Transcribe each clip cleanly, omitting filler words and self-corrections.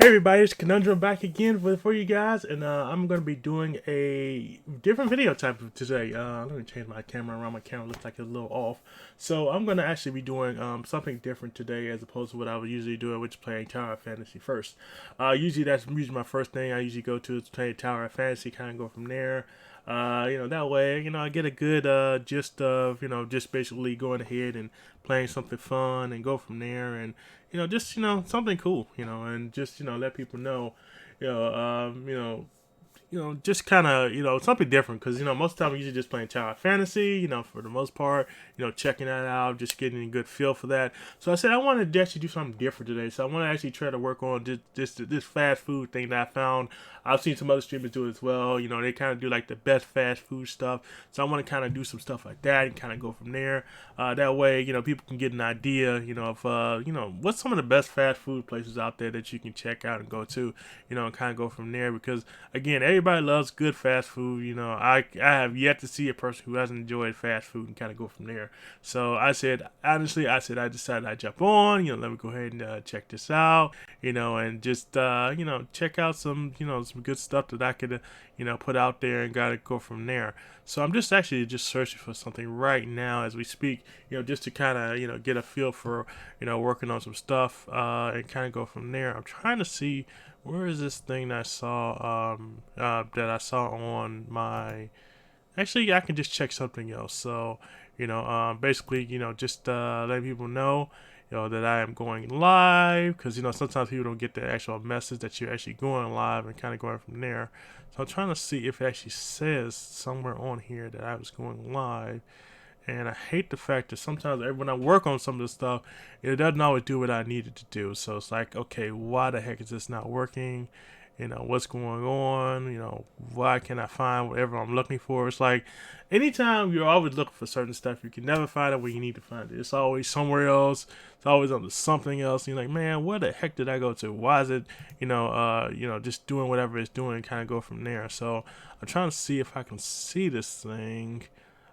Hey everybody, it's Conundrum back again for you guys, and I'm going to be doing a different video type of today. Let me change my camera around. My camera looks like it's a little off. So I'm going to actually be doing something different today as opposed to what I would usually do, which is playing Tower of Fantasy first. Usually that's usually my first thing I usually go to is play Tower of Fantasy, kind of go from there. That way, I get a good gist of, just basically going ahead and playing something fun and go from there and, just, something cool, and just, let people know, you know, um, you know, just kind of, something different because, most of the time I'm usually just playing Tower Fantasy, for the most part, checking that out, just getting a good feel for that. So I said I wanted to actually do something different today. So I want to actually try to work on this fast food thing that I found. I've seen some other streamers do it as well. They kind of do like the best fast food stuff. So I want to kind of do some stuff like that and kind of go from there. That way, people can get an idea, of, what's some of the best fast food places out there that you can check out and go to, and kind of go from there. Because again, everybody loves good fast food. I have yet to see a person who hasn't enjoyed fast food and kind of go from there. So I said, honestly, I decided I'd jump on, let me go ahead and check this out, and just, check out some good stuff that I could, put out there and gotta go from there. So I'm just actually just searching for something right now as we speak, just to kind of, get a feel for, working on some stuff, and kind of go from there. I'm trying to see where is this thing that I saw on my. Actually, I can just check something else. So, basically, just letting people know, that I am going live because sometimes people don't get the actual message that you're actually going live and kind of going from there. So I'm trying to see if it actually says somewhere on here that I was going live. And I hate the fact that sometimes when I work on some of this stuff, it doesn't always do what I needed to do. So it's like, okay, why the heck is this not working? What's going on? Why can't I find whatever I'm looking for? It's like anytime you're always looking for certain stuff, you can never find it where you need to find it. It's always somewhere else. It's always under something else. And you're like, man, where the heck did I go to? Why is it, just doing whatever it's doing and kind of go from there. So I'm trying to see if I can see this thing.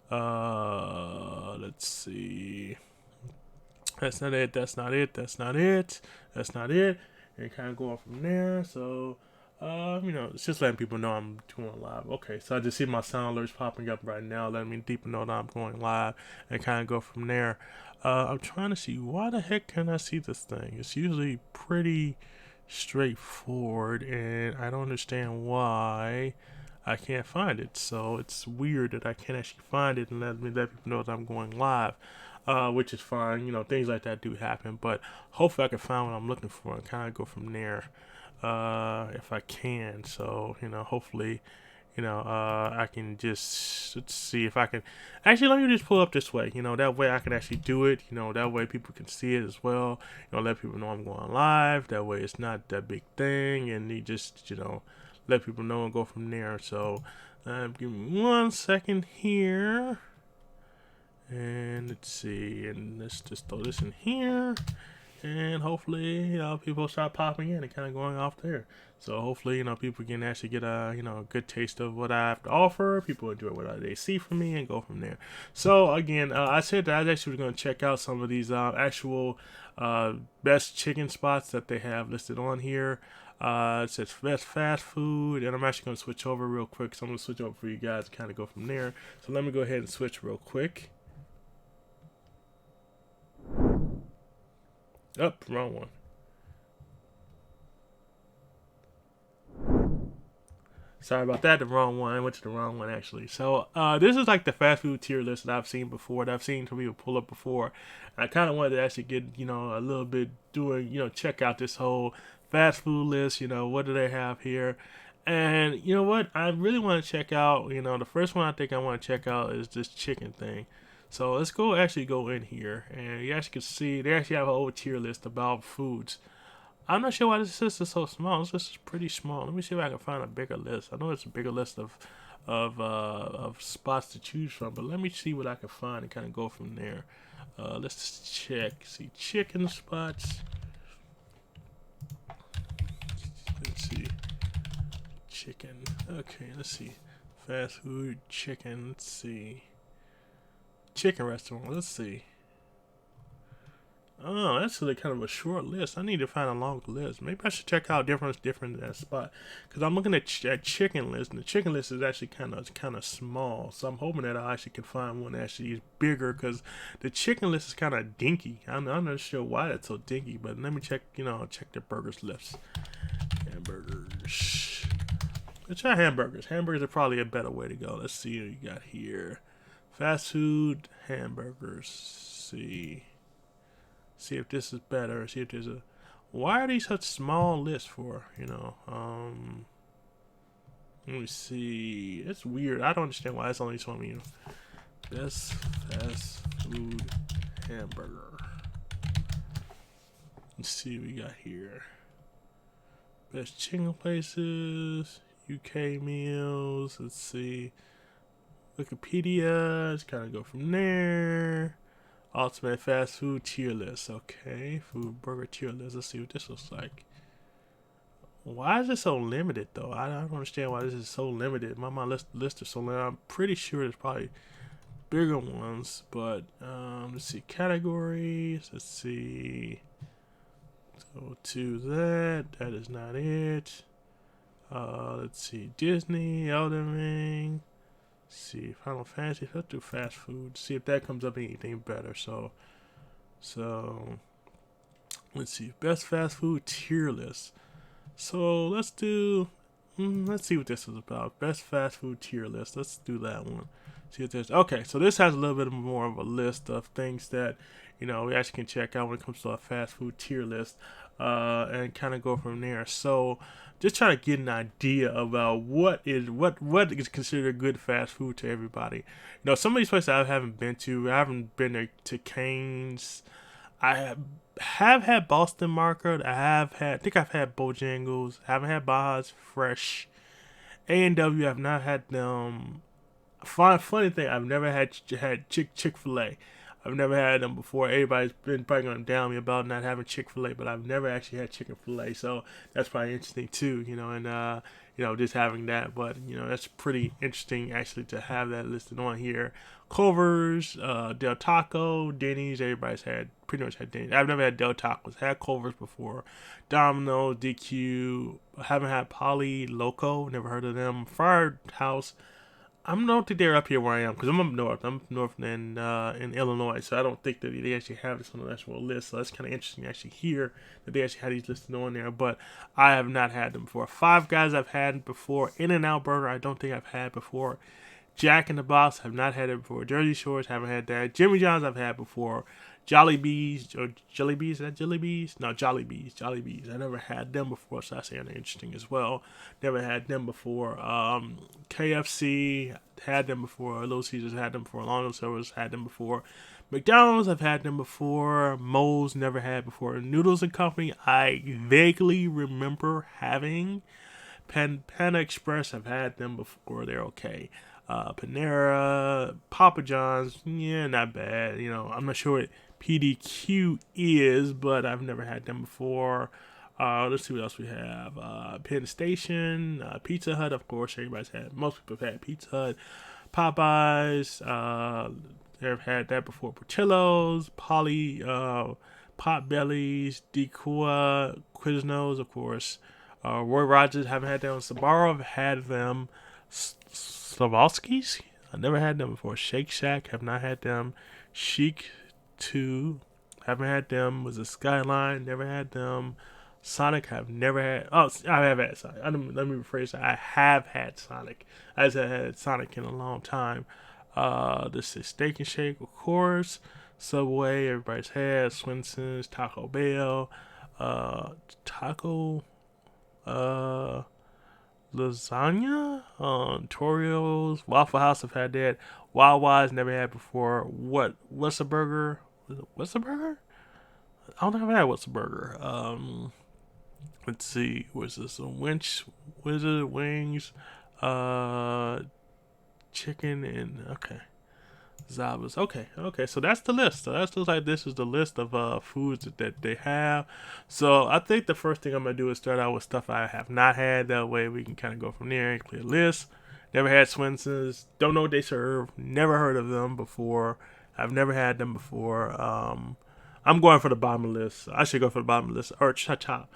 Let's see. That's not it. That's not it. That's not it. That's not it. And kind of going from there. So, it's just letting people know I'm doing live. Okay, so I just see my sound alerts popping up right now, letting me people know that I'm going live, and kind of go from there. I'm trying to see why the heck can I see this thing? It's usually pretty straightforward, and I don't understand why I can't find it. So it's weird that I can't actually find it and let people know that I'm going live, which is fine. Things like that do happen, but hopefully I can find what I'm looking for and kind of go from there, if I can. So hopefully. I can just let's see if I can. Actually, let me just pull up this way. That way I can actually do it. That way people can see it as well. Let people know I'm going live. That way it's not that big thing, and you just, let people know and go from there. So, give me 1 second here. And let's see. And let's just throw this in here. And hopefully, people start popping in and kind of going off there. So hopefully, people can actually get a good taste of what I have to offer. People enjoy what they see from me and go from there. So again, I said that I actually was going to check out some of these actual best chicken spots that they have listed on here. It says best fast food, and I'm actually going to switch over real quick. So I'm going to switch over for you guys and kind of go from there. So let me go ahead and switch real quick. Oh, wrong one. Sorry about that, the wrong one. I went to the wrong one actually. So this is like the fast food tier list that I've seen before, that I've seen some people pull up before. And I kind of wanted to actually get, a little bit doing, check out this whole fast food list. What do they have here? And you know what? I really want to check out, the first one I think I want to check out is this chicken thing. So let's actually go in here, and you actually can see they actually have a whole tier list about foods. I'm not sure why this list is so small. This list is pretty small. Let me see if I can find a bigger list. I know it's a bigger list of spots to choose from, but let me see what I can find and kind of go from there. Let's just check. See chicken spots. Let's see chicken. Okay, let's see fast food chicken. Let's see chicken restaurant. Let's see. Oh, that's really kind of a short list. I need to find a longer list. Maybe I should check out different that spot because I'm looking at chicken list, and the chicken list is actually kind of small. So I'm hoping that I actually can find one that actually is bigger because the chicken list is kind of dinky. I'm not sure why that's so dinky, but let me check. Check the burgers list. Hamburgers. Let's try hamburgers. Hamburgers are probably a better way to go. Let's see what you got here. Fast food hamburgers. See if this is better. See if there's a. Why are these such small lists for? Let me see. It's weird. I don't understand why it's only showing me. Best fast food hamburger. Let's see what we got here. Best chicken places. UK meals. Let's see. Wikipedia. Let's kind of go from there. Ultimate fast food tier list. Okay, food burger tier list. Let's see what this looks like. Why is it so limited though? I don't understand why this is so limited. My list is so limited. I'm pretty sure there's probably bigger ones, but let's see categories. Let's see. Go to that. That is not it. Let's see Disney, Elden Ring. See Final Fantasy. Let's do fast food. See if that comes up anything better. So let's see best fast food tier list. So let's do. Let's see what this is about. Best fast food tier list. Let's do that one. See what this. Okay, so this has a little bit more of a list of things that we actually can check out when it comes to a fast food tier list, and kind of go from there. So just trying to get an idea about what is considered good fast food to everybody. Some of these places I haven't been to. I haven't been to Cane's. I have had Boston Market. I think I've had Bojangles. I haven't had Baja's Fresh. A&W. I've not had them. Funny thing, I've never had Chick-fil-A. I've never had them before. Everybody's been probably going to down me about not having Chick-fil-A, but I've never actually had Chick-fil-A, so that's probably interesting too, and just having that. But that's pretty interesting actually to have that listed on here. Culver's, Del Taco, Denny's. Everybody's pretty much had Denny's. I've never had Del Tacos. Had Culver's before. Domino's, DQ. I haven't had Polly Loco. Never heard of them. Firehouse. I don't think they're up here where I am because I'm up north. I'm north in Illinois, so I don't think that they actually have this on the actual list. So that's kind of interesting to actually hear that they actually had these listed on there. But I have not had them before. Five Guys I've had before. In-N-Out Burger I don't think I've had before. Jack in the Box have not had it before. Jersey Shores haven't had that. Jimmy John's I've had before. Jollibees or Jellybees, is that Jellybees? No, Jollibees. I never had them before, so that's kind of interesting as well. Never had them before. KFC had them before. Little Caesars had them before. Long Silver's had them before. McDonald's I've had them before. Moe's never had before. Noodles and Company I vaguely remember having. Panda Express I've had them before. They're okay. Panera, Papa John's, yeah, not bad. I'm not sure what PDQ is, but I've never had them before. Let's see what else we have. Penn Station, Pizza Hut, of course. Most people have had Pizza Hut. Popeyes, they've had that before. Portillo's, Potbellies, Decoy, Quiznos, of course. Roy Rogers, haven't had them. Sbarro, I've had them. Slavovskis, I never had them before. Shake Shack, have not had them. Chic 2, haven't had them. Was a Skyline, never had them. Sonic, have never had. Oh, I have had Sonic. Let me rephrase that. I have had Sonic. I just haven't had Sonic in a long time. This is Steak and Shake, of course. Subway, everybody's had. Swenson's, Taco Bell, lasagna, Torio's, Waffle House have had that. Wawa's never had before. What's a burger? What's a burger? I don't think I've had What's a burger. Let's see. What's this? Wizard Wings, chicken and okay. Zabas. Okay. So that's the list. So that looks like this is the list of foods that they have. So I think the first thing I'm gonna do is start out with stuff I have not had. That way we can kind of go from there and clear list. Never had Swenson's. Don't know what they serve. Never heard of them before. I've never had them before. I'm going for the bottom of the list. I should go for the bottom of the list. Or top.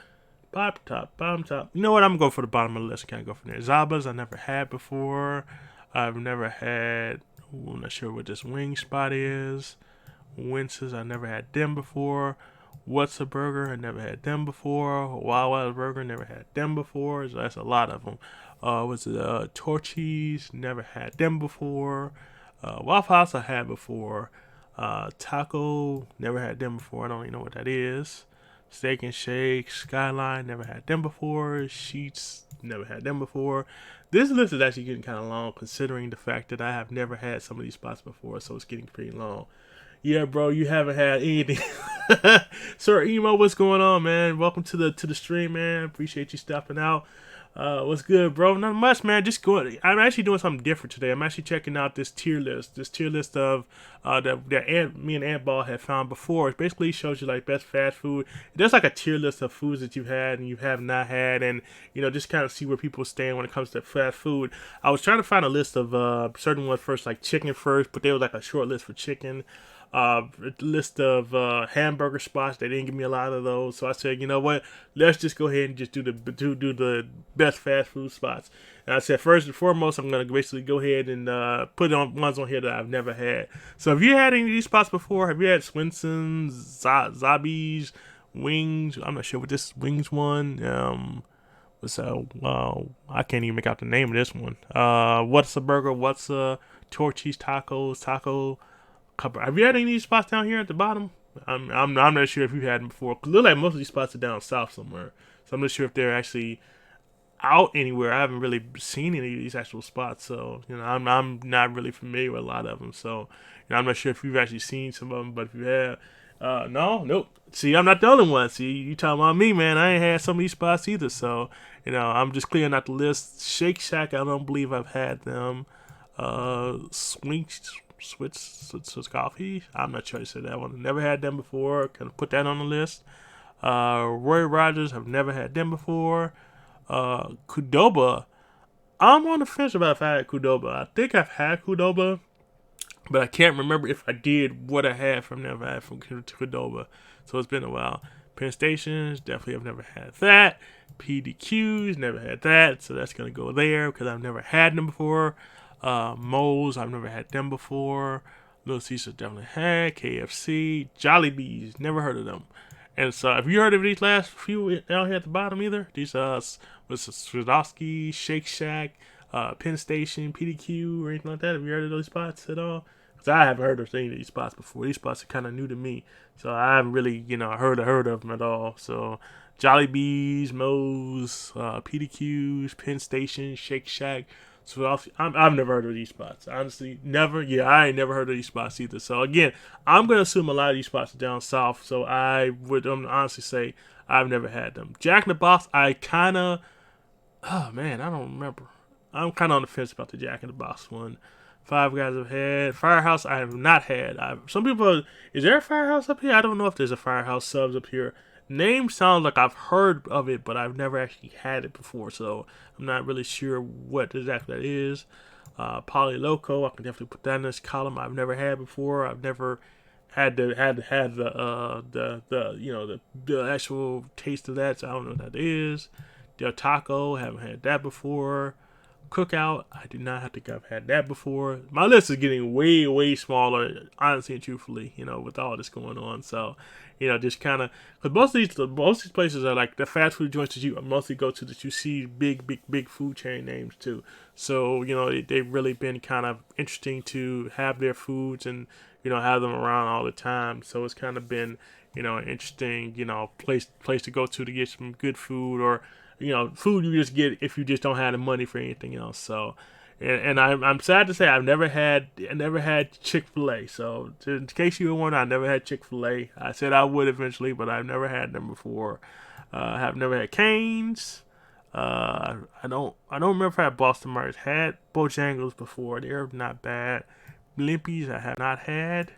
Bottom top. You know what? I'm going to go for the bottom of the list. Can't go from there. Zabas I never had before. I've never had. I'm not sure what this wing spot is. Winces, I never had them before. What's a Burger? I never had them before. Wild Wild Burger, never had them before. So that's a lot of them. Was it Torchy's? Never had them before. Waffle House I had before. Taco, never had them before. I don't even know what that is. Steak and Shake, Skyline, never had them before. Sheets, never had them before. This list is actually getting kind of long considering the fact that I have never had some of these spots before, so it's getting pretty long. Yeah, bro, you haven't had anything. Sir Emo, what's going on, man? Welcome to the stream, man. Appreciate you stopping out. What's good, bro? Not much, man. Just going. I'm actually doing something different today. I'm actually checking out this tier list. This tier list of that me and Ant Ball had found before. It basically shows you like best fast food. There's like a tier list of foods that you've had and you have not had, and just kind of see where people stand when it comes to fast food. I was trying to find a list of certain ones first, like chicken first, but there was like a short list for chicken. List of hamburger spots. They didn't give me a lot of those, so I said, you know what? Let's just go ahead and just do the best fast food spots. And I said, first and foremost, I'm gonna basically go ahead and put on ones on here that I've never had. So, have you had any of these spots before? Have you had Swenson's, Zabi's, Wings? I'm not sure what this Wings one. So I can't even make out the name of this one. What's a Burger? What's a Torchy's Tacos? Taco. Have you had any of these spots down here at the bottom? I'm not sure if you've had them before. Cause it looks like most of these spots are down south somewhere. So I'm not sure if they're actually out anywhere. I haven't really seen any of these actual spots. So I'm not really familiar with a lot of them. So I'm not sure if you've actually seen some of them. But if you have, nope. See, I'm not the only one. See, you talking about me, man. I ain't had some of these spots either. So I'm just clearing out the list. Shake Shack, I don't believe I've had them. Swiss Coffee. I'm not sure I said that one. Never had them before. Can put that on the list. Roy Rogers. I've never had them before. Qdoba. I'm on the fence about if I had Qdoba. I think I've had Qdoba, but I can't remember if I did what I had from never had from Qdoba. So it's been a while. Penn Stations. Definitely I've never had that. PDQs. Never had that. So that's going to go there because I've never had them before. Moe's, I've never had them before. Little Caesars definitely had. KFC, Jollibees, never heard of them. And so, have you heard of these last few down here at the bottom either? These was Swarovski, Shake Shack, Penn Station, PDQ, or anything like that. Have you heard of those spots at all? Because I haven't heard of any of these spots before. These spots are kind of new to me, so I haven't really heard of them at all. So Jollibees, Moe's, PDQs, Penn Station, Shake Shack. So I've never heard of these spots. Honestly, never. Yeah, I ain't never heard of these spots either. So again, I'm gonna assume a lot of these spots are down south. So I would honestly say I've never had them. Jack in the Box, I kind of I don't remember. I'm kind of on the fence about the Jack in the Box one. Five Guys I've had. Firehouse I have not had. Some people, is there a Firehouse up here? I don't know if there's a Firehouse subs up here. Name sounds like I've heard of it, but I've never actually had it before, so I'm not really sure what exactly that is. Poly Loco, I can definitely put that in this column. I've never had before. I've never had the actual taste of that, so I don't know what that is. Del Taco, haven't had that before. Cookout, I do not think I've had that before. My list is getting way, way smaller, honestly and truthfully, with all this going on. So, just kind of, because most of these places are like the fast food joints that you mostly go to that you see big food chain names too. So, they've really been kind of interesting to have their foods and, have them around all the time. So it's kind of been, an interesting, place to go to get some good food or, food you just get if you just don't have the money for anything else. So, and I'm sad to say I never had Chick-fil-A. So, in case you were wondering, I never had Chick-fil-A. I said I would eventually, but I've never had them before. I have never had Cane's. I don't remember if I had Boston Market. Had Bojangles before. They're not bad. Blimpies I have not had.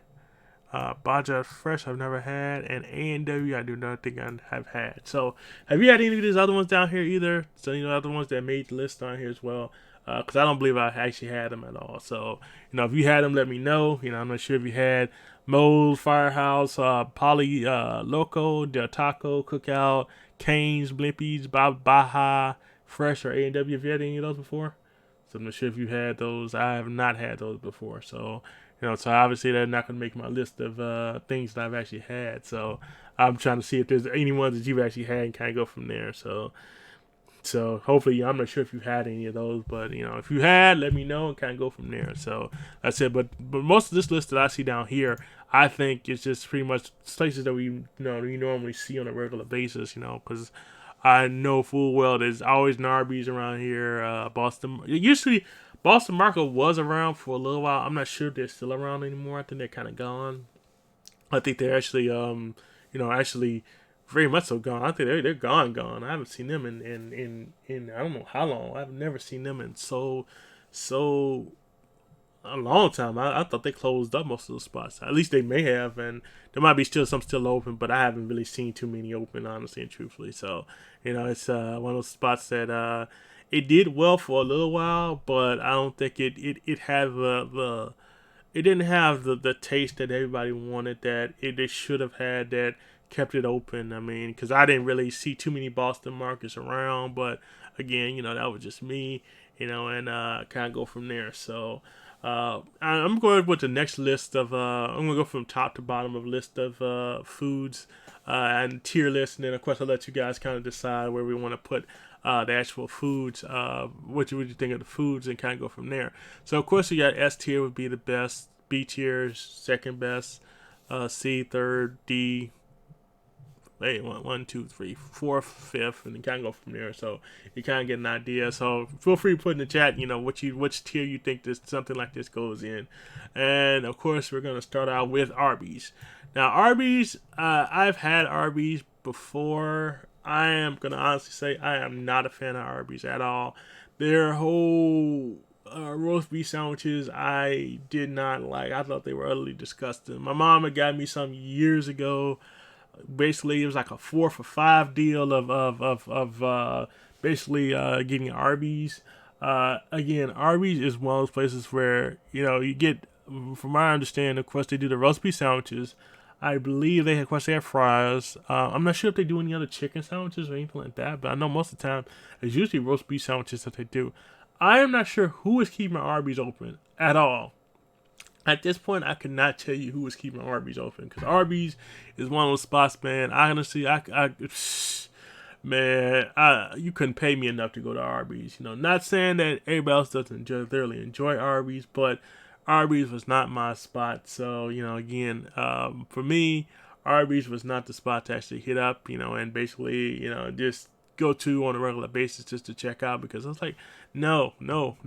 Baja Fresh I've never had, and A&W I do not think I have had. So, have you had any of these other ones down here either? So, other ones that made the list on here as well. Because I don't believe I actually had them at all. So, if you had them, let me know. I'm not sure if you had Moe's Firehouse, Poly Loco, Del Taco, Cookout, Cane's, Blimpies, Baja, Fresh, or A&W. Have you had any of those before? So I'm not sure if you had those. I have not had those before. So, so obviously they're not going to make my list of things that I've actually had. So I'm trying to see if there's any ones that you've actually had and kind of go from there. So hopefully, I'm not sure if you had any of those, but if you had, let me know and kind of go from there. So that's it. But most of this list that I see down here, I think it's just pretty much places that we normally see on a regular basis. Because I know full well there's always an Arby's around here. Boston, usually Boston Market was around for a little while. I'm not sure if they're still around anymore. I think they're kind of gone. I think they're actually actually very much so gone. I think they're gone. I haven't seen them in I don't know how long. I've never seen them in so a long time. I thought they closed up most of the spots. At least they may have, and there might be some still open, but I haven't really seen too many open, honestly and truthfully. So it's one of those spots that it did well for a little while, but I don't think it had the it didn't have the taste that everybody wanted, that they should have had, that kept it open. I mean, because I didn't really see too many Boston markets around, but again, that was just me, and kind of go from there. So I'm going with the next list of I'm gonna go from top to bottom of a list of foods and tier list, and then of course I'll let you guys kind of decide where we want to put the actual foods, what you think of the foods, and kind of go from there. So of course we got S tier would be the best, B tier second best, C third, D one, two, three, fourth, fifth, and then kind of go from there. So you kind of get an idea. So feel free to put in the chat, which tier you think something like this goes in. And of course, we're gonna start out with Arby's. Now, Arby's, I've had Arby's before. I am gonna honestly say I am not a fan of Arby's at all. Their whole roast beef sandwiches I did not like. I thought they were utterly disgusting. My mom had got me some years ago. Basically, it was like a 4 for $5 deal of basically getting Arby's. Again, Arby's is one of those places where you get, from my understanding, of course they do the roast beef sandwiches. I believe they have fries. I'm not sure if they do any other chicken sandwiches or anything like that, but I know most of the time it's usually roast beef sandwiches that they do. I am not sure who is keeping Arby's open at all. At this point, I could not tell you who was keeping Arby's open, because Arby's is one of those spots, man. Honestly, you couldn't pay me enough to go to Arby's. Not saying that everybody else doesn't thoroughly enjoy Arby's, but Arby's was not my spot. So, again, for me, Arby's was not the spot to actually hit up, and basically, just go to on a regular basis just to check out, because I was like, no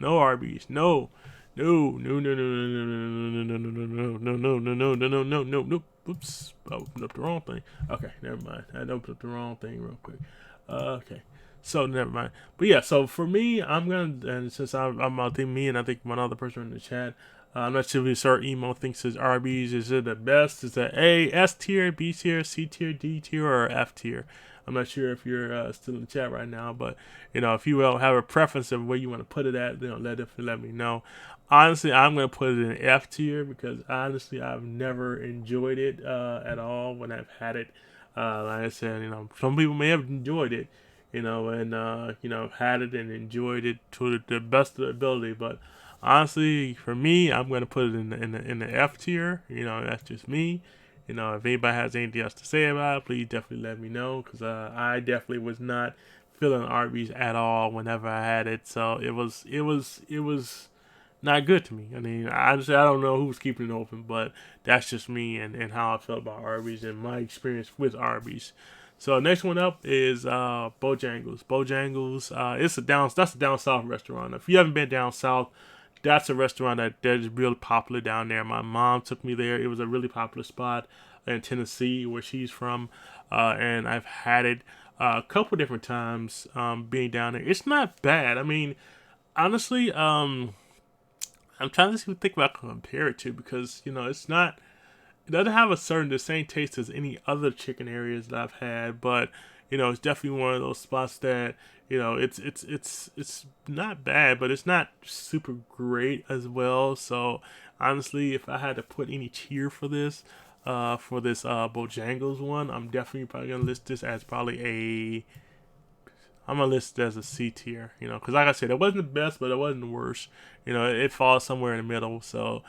Arby's, no. No. Oops, I opened up the wrong thing. Okay, never mind. I opened up the wrong thing real quick. Okay, so never mind. But yeah, so for me, I'm gonna, and since I think me and I think one other person in the chat, I'm not sure if Sir Emo thinks his Arby's is it the best? Is it A, S tier, B tier, C tier, D tier, or F tier? I'm not sure if you're still in the chat right now, but if you have a preference of where you want to put it at, let me know. Honestly, I'm gonna put it in F tier, because honestly, I've never enjoyed it at all when I've had it. Like I said, some people may have enjoyed it, and had it and enjoyed it to the best of their ability, but honestly, for me, I'm gonna put it in the F tier. That's just me. If anybody has anything else to say about it, please definitely let me know, because I definitely was not feeling Arby's at all whenever I had it. So it was not good to me. I mean, honestly, I don't know who's keeping it open, but that's just me and how I felt about Arby's and my experience with Arby's. So next one up is Bojangles. Bojangles, that's a down south restaurant. If you haven't been down south, that's a restaurant that is really popular down there. My mom took me there. It was a really popular spot in Tennessee, where she's from, and I've had it a couple different times being down there. It's not bad. I mean, honestly, I'm trying to think about compare it to, because it's not. It doesn't have the same taste as any other chicken areas that I've had, but it's definitely one of those spots that, it's not bad, but it's not super great as well. So honestly, if I had to put any tier for this, Bojangles one, I'm definitely probably gonna list this as probably I'm gonna list it as a C tier, because like I said, it wasn't the best, but it wasn't the worst. It falls somewhere in the middle. So,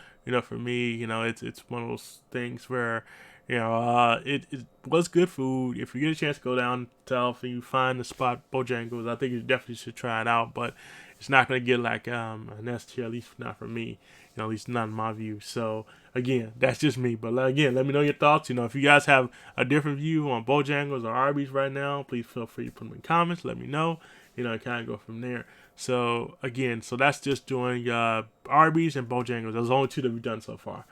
for me, it's one of those things where, it was good food. If you get a chance to go down south and you find the spot Bojangles, I think you definitely should try it out. But it's not gonna get like an S tier, at least not for me. At least not in my view. So again, that's just me. But again, let me know your thoughts. If you guys have a different view on Bojangles or Arby's right now, please feel free to put them in comments. Let me know. Kind of go from there. So again, that's just doing Arby's and Bojangles. Those are the only two that we've done so far.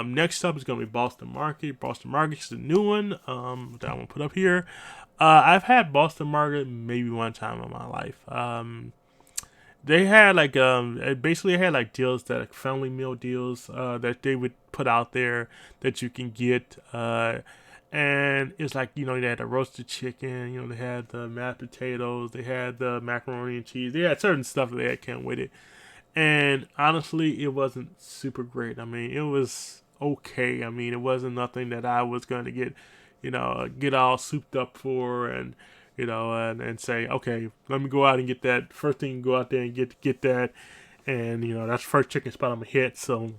Next up is going to be Boston Market. Boston Market is the new one that I'm going to put up here. I've had Boston Market maybe one time in my life. They had like basically had like deals that like family meal deals that they would put out there that you can get, and it's like they had the roasted chicken, they had the mashed potatoes, they had the macaroni and cheese, they had certain stuff that they had come with it, and honestly, it wasn't super great. I mean, it was okay. I mean, it wasn't nothing that I was going to get all souped up for, and and say, okay, let me go out and get that. First thing, go out there and get that, and that's the first chicken spot I'm gonna hit. So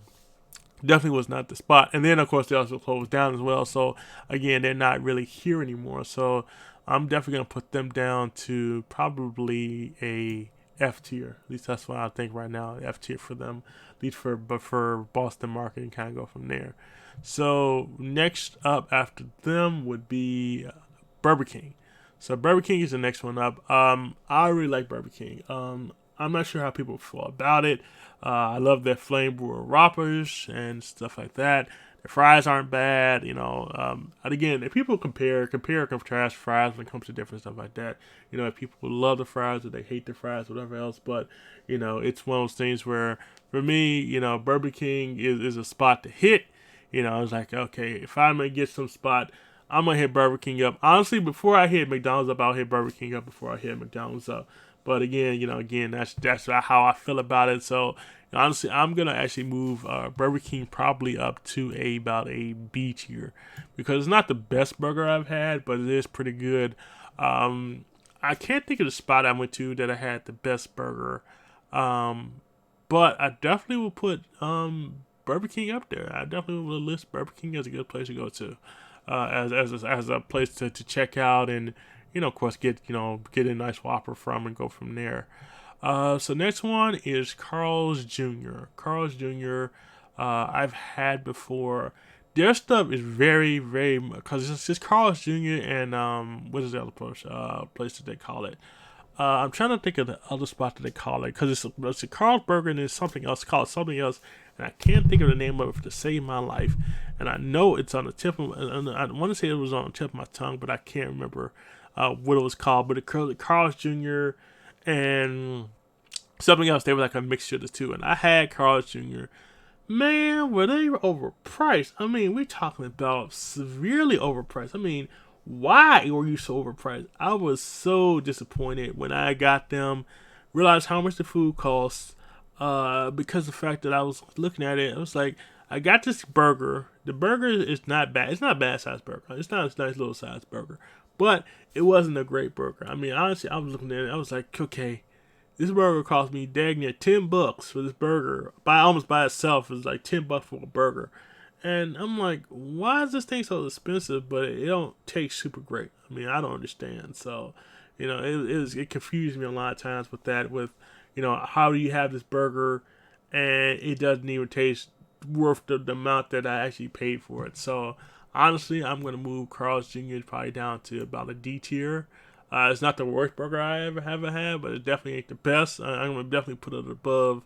definitely was not the spot. And then of course they also closed down as well. So again, they're not really here anymore. So I'm definitely gonna put them down to probably a F tier. At least that's what I think right now. F tier for them. At least for Boston Market, and kind of go from there. So next up after them would be Burger King. So Burger King is the next one up. I really like Burger King. I'm not sure how people feel about it. I love their flame broiled whoppers and stuff like that. The fries aren't bad, and again, if people compare and contrast fries when it comes to different stuff like that, if people love the fries or they hate the fries, whatever else, but it's one of those things where for me, Burger King is a spot to hit. It's like, okay, if I'm gonna get some spot, I'm gonna hit Burger King up. Honestly, before I hit McDonald's up, I'll hit Burger King up before I hit McDonald's up. But again, that's how I feel about it. So honestly, I'm gonna actually move Burger King probably up to about a B tier, because it's not the best burger I've had, but it is pretty good. I can't think of the spot I went to that I had the best burger, but I definitely will put Burger King up there. I definitely will list Burger King as a good place to go to. As a place to check out, and of course get a nice Whopper from and go from there. So next one is Carl's Jr. Carl's Jr. I've had before. Their stuff is very very, because it's just Carl's Jr. and what is the other place that they call it? I'm trying to think of the other spot that they call it, because it's a Carl's Burger and there's something else called something else, and I can't think of the name of it to save my life. And I know it's on the tip of, and I want to say it was on the tip of my tongue, but I can't remember what it was called. But it Carl's Jr. and something else. They were like a mixture of the two, and I had Carl's Jr. Man, were they overpriced? I mean, we're talking about severely overpriced. I mean, why were you so overpriced? I was so disappointed when I got them, realized how much the food costs, because the fact that I was looking at it, I was like, I got this burger. The burger is not bad. It's not a bad sized burger. It's not a nice little sized burger, but it wasn't a great burger. I mean, honestly, I was looking at it, I was like, okay, this burger cost me dang near $10 for this burger. Almost by itself, it was like $10 for a burger. And I'm like, why is this thing so expensive, but it don't taste super great? I mean, I don't understand. So, it confused me a lot of times with that. With, how do you have this burger and it doesn't even taste worth the amount that I actually paid for it? So, honestly, I'm gonna move Carl's Jr. probably down to about a D tier. It's not the worst burger I ever had, but it definitely ain't the best. I'm gonna definitely put it above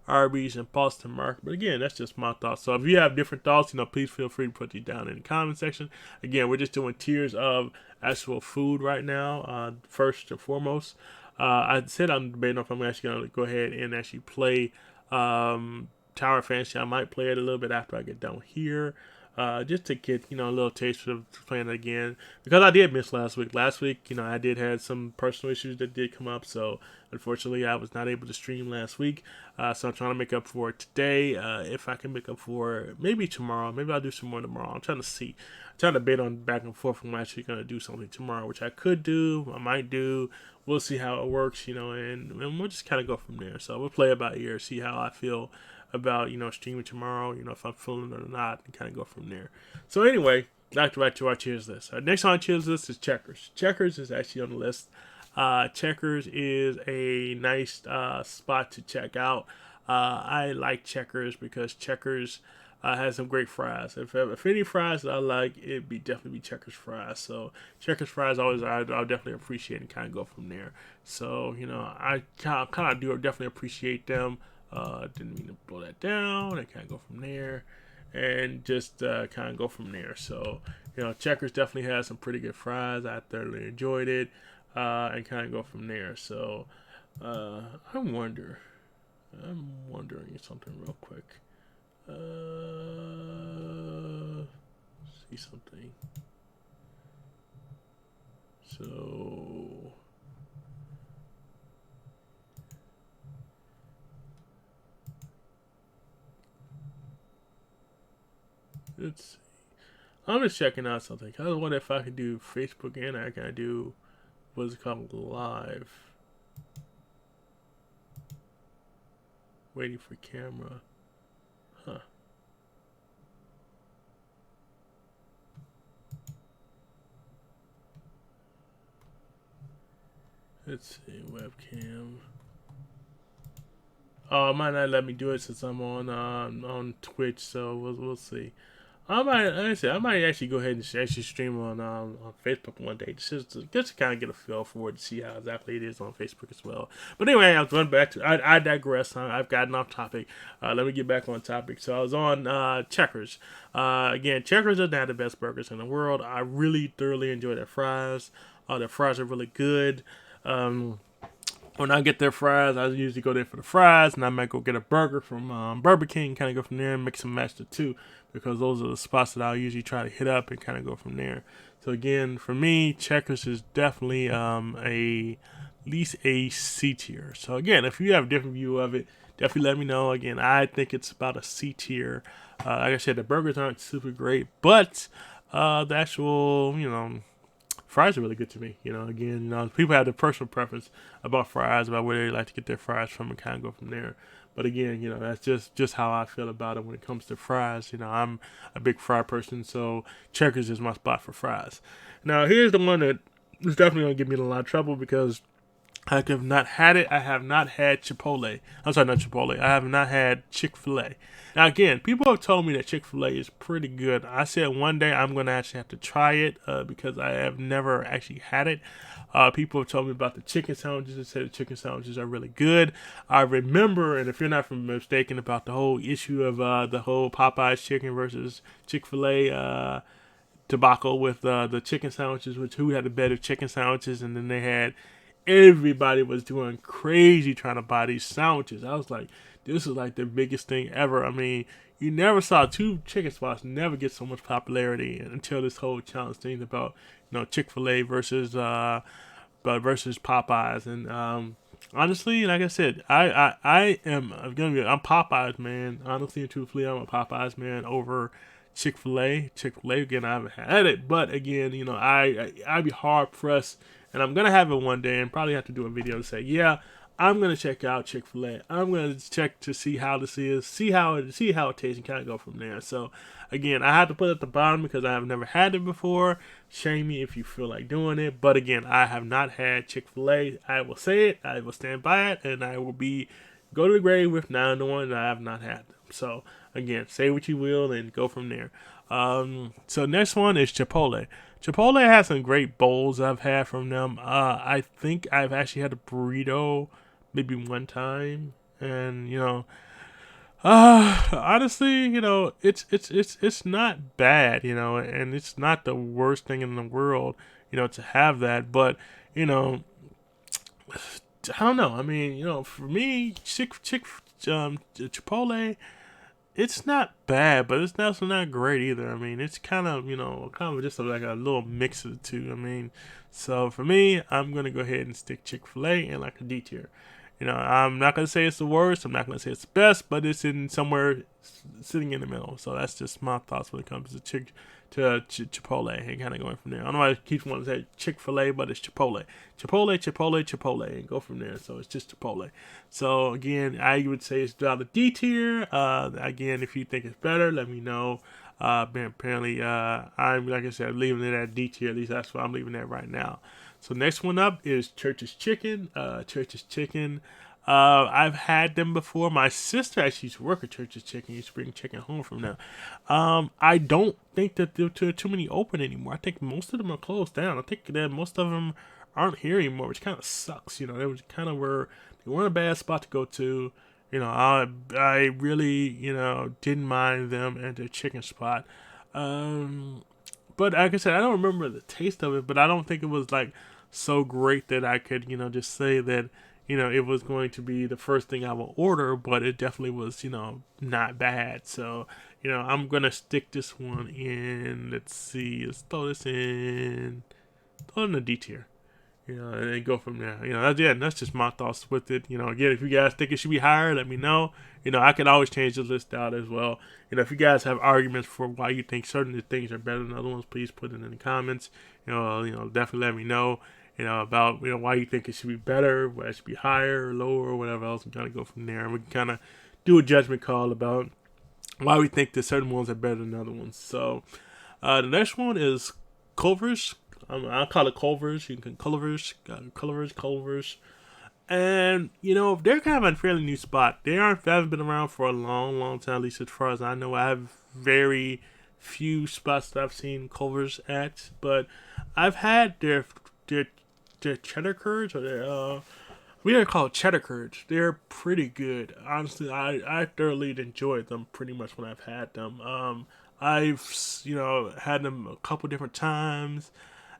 Arby's and Boston Market. But again, that's just my thoughts. So if you have different thoughts, please feel free to put these down in the comment section. Again, we're just doing tiers of actual food right now. First and foremost, I said I'm debating if I'm actually gonna go ahead and actually play Tower Fantasy. I might play it a little bit after I get done here. just to get a little taste of playing it again, because I did miss last week. Last week, I did had some personal issues that did come up, so unfortunately I was not able to stream last week. So I'm trying to make up for it today. If I can make up for it, maybe tomorrow. Maybe I'll do some more tomorrow. I'm trying to see. I'm trying to bid on back and forth. I'm actually gonna do something tomorrow, which I could do. I might do. We'll see how it works, and we'll just kind of go from there. So we'll play it by ear, see how I feel about streaming tomorrow, if I'm feeling it or not, and kind of go from there. So anyway, back to our cheers list. Our next on our cheers list is Checkers. Checkers is actually on the list. Checkers is a nice spot to check out. I like Checkers because Checkers has some great fries. If any fries that I like, it'd definitely be Checkers fries. So Checkers fries I'll definitely appreciate and kind of go from there. So I kind of do definitely appreciate them. Didn't mean to blow that down. And kind of go from there, and just kind of go from there. So Checkers definitely has some pretty good fries. I thoroughly enjoyed it, and kind of go from there. So I'm wondering something real quick. See something. So let's see. I'm just checking out something. I wonder if I can do Facebook and I can do what's it called live. Waiting for camera. Huh. Let's see, webcam. Oh, it might not let me do it since I'm on Twitch, so we'll see. I might actually go ahead and actually stream on Facebook one day, just to kind of get a feel for it, to see how exactly it is on Facebook as well. But anyway, I was going back to I digress. I've gotten off topic. Let me get back on topic. So I was on Checkers. Again, Checkers are not the best burgers in the world. I really thoroughly enjoy their fries. Their fries are really good. When I get their fries, I usually go there for the fries, and I might go get a burger from Burger King, kind of go from there and mix and match the two, because those are the spots that I'll usually try to hit up and kind of go from there. So again, for me, Checkers is definitely at least a C tier. So again, if you have a different view of it, definitely let me know. Again, I think it's about a C tier. Like I said, the burgers aren't super great, but the actual, fries are really good to me. Again, people have their personal preference about fries, about where they like to get their fries from, and kind of go from there. But again, that's just how I feel about it when it comes to fries. I'm a big fry person, so Checkers is my spot for fries. Now, here's the one that is definitely going to get me in a lot of trouble, because I have not had it. I have not had Chipotle. I'm sorry, not Chipotle. I have not had Chick-fil-A. Now, again, people have told me that Chick-fil-A is pretty good. I said one day I'm going to actually have to try it because I have never actually had it. People have told me about the chicken sandwiches and said the chicken sandwiches are really good. I remember, and if you're not mistaken, about the whole issue of the whole Popeye's chicken versus Chick-fil-A debacle with the chicken sandwiches, which who had the better chicken sandwiches, and then they had everybody was doing crazy trying to buy these sandwiches. I was like, this is like the biggest thing ever. I mean, you never saw two chicken spots never get so much popularity until this whole challenge thing about Chick-fil-A versus Popeyes. And honestly, like I said, I'm Popeyes man. Honestly and truthfully, I'm a Popeyes man over Chick-fil-A. Chick-fil-A, again, I haven't had it, but again, I'd be hard pressed, and I'm gonna have it one day, and probably have to do a video to say, yeah, I'm gonna check out Chick-fil-A. I'm gonna check to see how this is, see how it tastes, and kind of go from there. So again, I have to put it at the bottom because I have never had it before. Shame me if you feel like doing it, but again, I have not had Chick-fil-A. I will say it, I will stand by it, and I will go to the grave with now knowing that I have not had them. So again, say what you will and go from there. So next one is Chipotle. Chipotle has some great bowls I've had from them. I think I've actually had a burrito maybe one time, and honestly, it's not bad, and it's not the worst thing in the world, to have that. But I don't know. I mean, for me, Chipotle, it's not bad, but it's also not great either. I mean, it's kind of, kind of just like a little mix of the two. I mean, so for me, I'm going to go ahead and stick Chick-fil-A in like a D tier. I'm not going to say it's the worst. I'm not going to say it's the best, but it's in somewhere sitting in the middle. So that's just my thoughts when it comes to Chipotle and kind of going from there. I don't know why I keep wanting to say Chick-fil-A, but it's Chipotle. Chipotle, and go from there. So it's just Chipotle. So again, I would say it's about a D tier. Again, if you think it's better, let me know. Apparently, I'm, like I said, leaving it at D tier. At least that's what I'm leaving it right now. So next one up is Church's Chicken. Church's Chicken. I've had them before. My sister actually used to work at Church's Chicken. Used to bring chicken home from them. I don't think that there are too many open anymore. I think most of them are closed down. I think that most of them aren't here anymore, which kind of sucks. They was kind of they weren't a bad spot to go to. I really didn't mind them at their chicken spot. But like I said, I don't remember the taste of it, but I don't think it was like so great that I could, just say that, it was going to be the first thing I will order, but it definitely was, not bad. So, I'm going to stick this one in, let's see, let's throw this in, throw it in the D tier. And then go from there. That's just my thoughts with it. Again, if you guys think it should be higher, let me know. I can always change the list out as well. If you guys have arguments for why you think certain things are better than other ones, please put it in the comments. Definitely let me know. About why you think it should be better, why it should be higher or lower or whatever else. I'm gonna go from there, and we can kind of do a judgment call about why we think that certain ones are better than other ones. So, the next one is Culver's. I'll call it Culver's. You can Culver's. And, they're kind of a fairly new spot. They haven't been around for a long, long time, at least as far as I know. I have very few spots that I've seen Culver's at. But I've had their cheddar curds, or their, we are called cheddar curds. They're pretty good. Honestly, I thoroughly enjoyed them pretty much when I've had them. I've, had them a couple different times.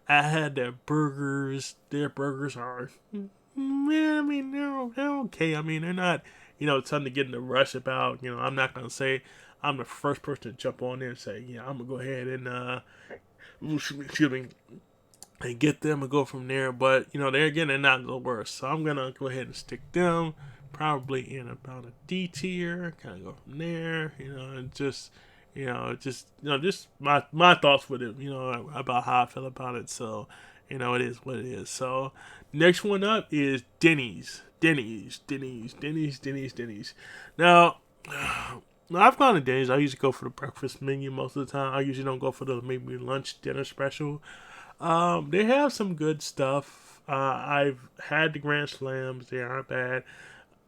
I had their burgers. Their burgers are, I mean, they're okay. I mean, they're not, something to get in a rush about. I'm not going to say I'm the first person to jump on there and say, I'm going to go ahead and, excuse me, and get them and go from there. But, they're not the worst. So I'm going to go ahead and stick them probably in about a D tier. Kind of go from there, and just my thoughts with it, about how I feel about it. So, it is what it is. So, next one up is Denny's. Now, I've gone to Denny's. I usually go for the breakfast menu most of the time. I usually don't go for the maybe lunch, dinner special. They have some good stuff. I've had the Grand Slams. They aren't bad.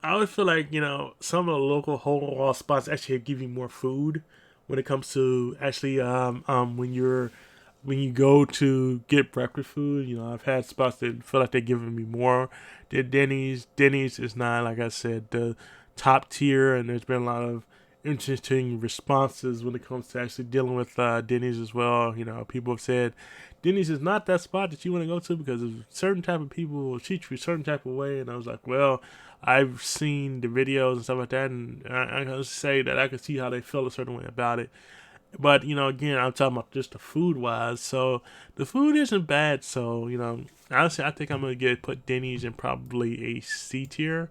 I always feel like, some of the local whole spots actually give you more food when it comes to actually when you go to get breakfast food. I've had spots that feel like they're giving me more than Denny's. Denny's is not, like I said, the top tier, and there's been a lot of interesting responses when it comes to actually dealing with Denny's as well. People have said Denny's is not that spot that you want to go to because a certain type of people will treat you a certain type of way. And I was like, well, I've seen the videos and stuff like that, and I can say that I can see how they feel a certain way about it. But, again, I'm talking about just the food-wise. So, the food isn't bad. So, honestly, I think I'm going to put Denny's in probably a C tier.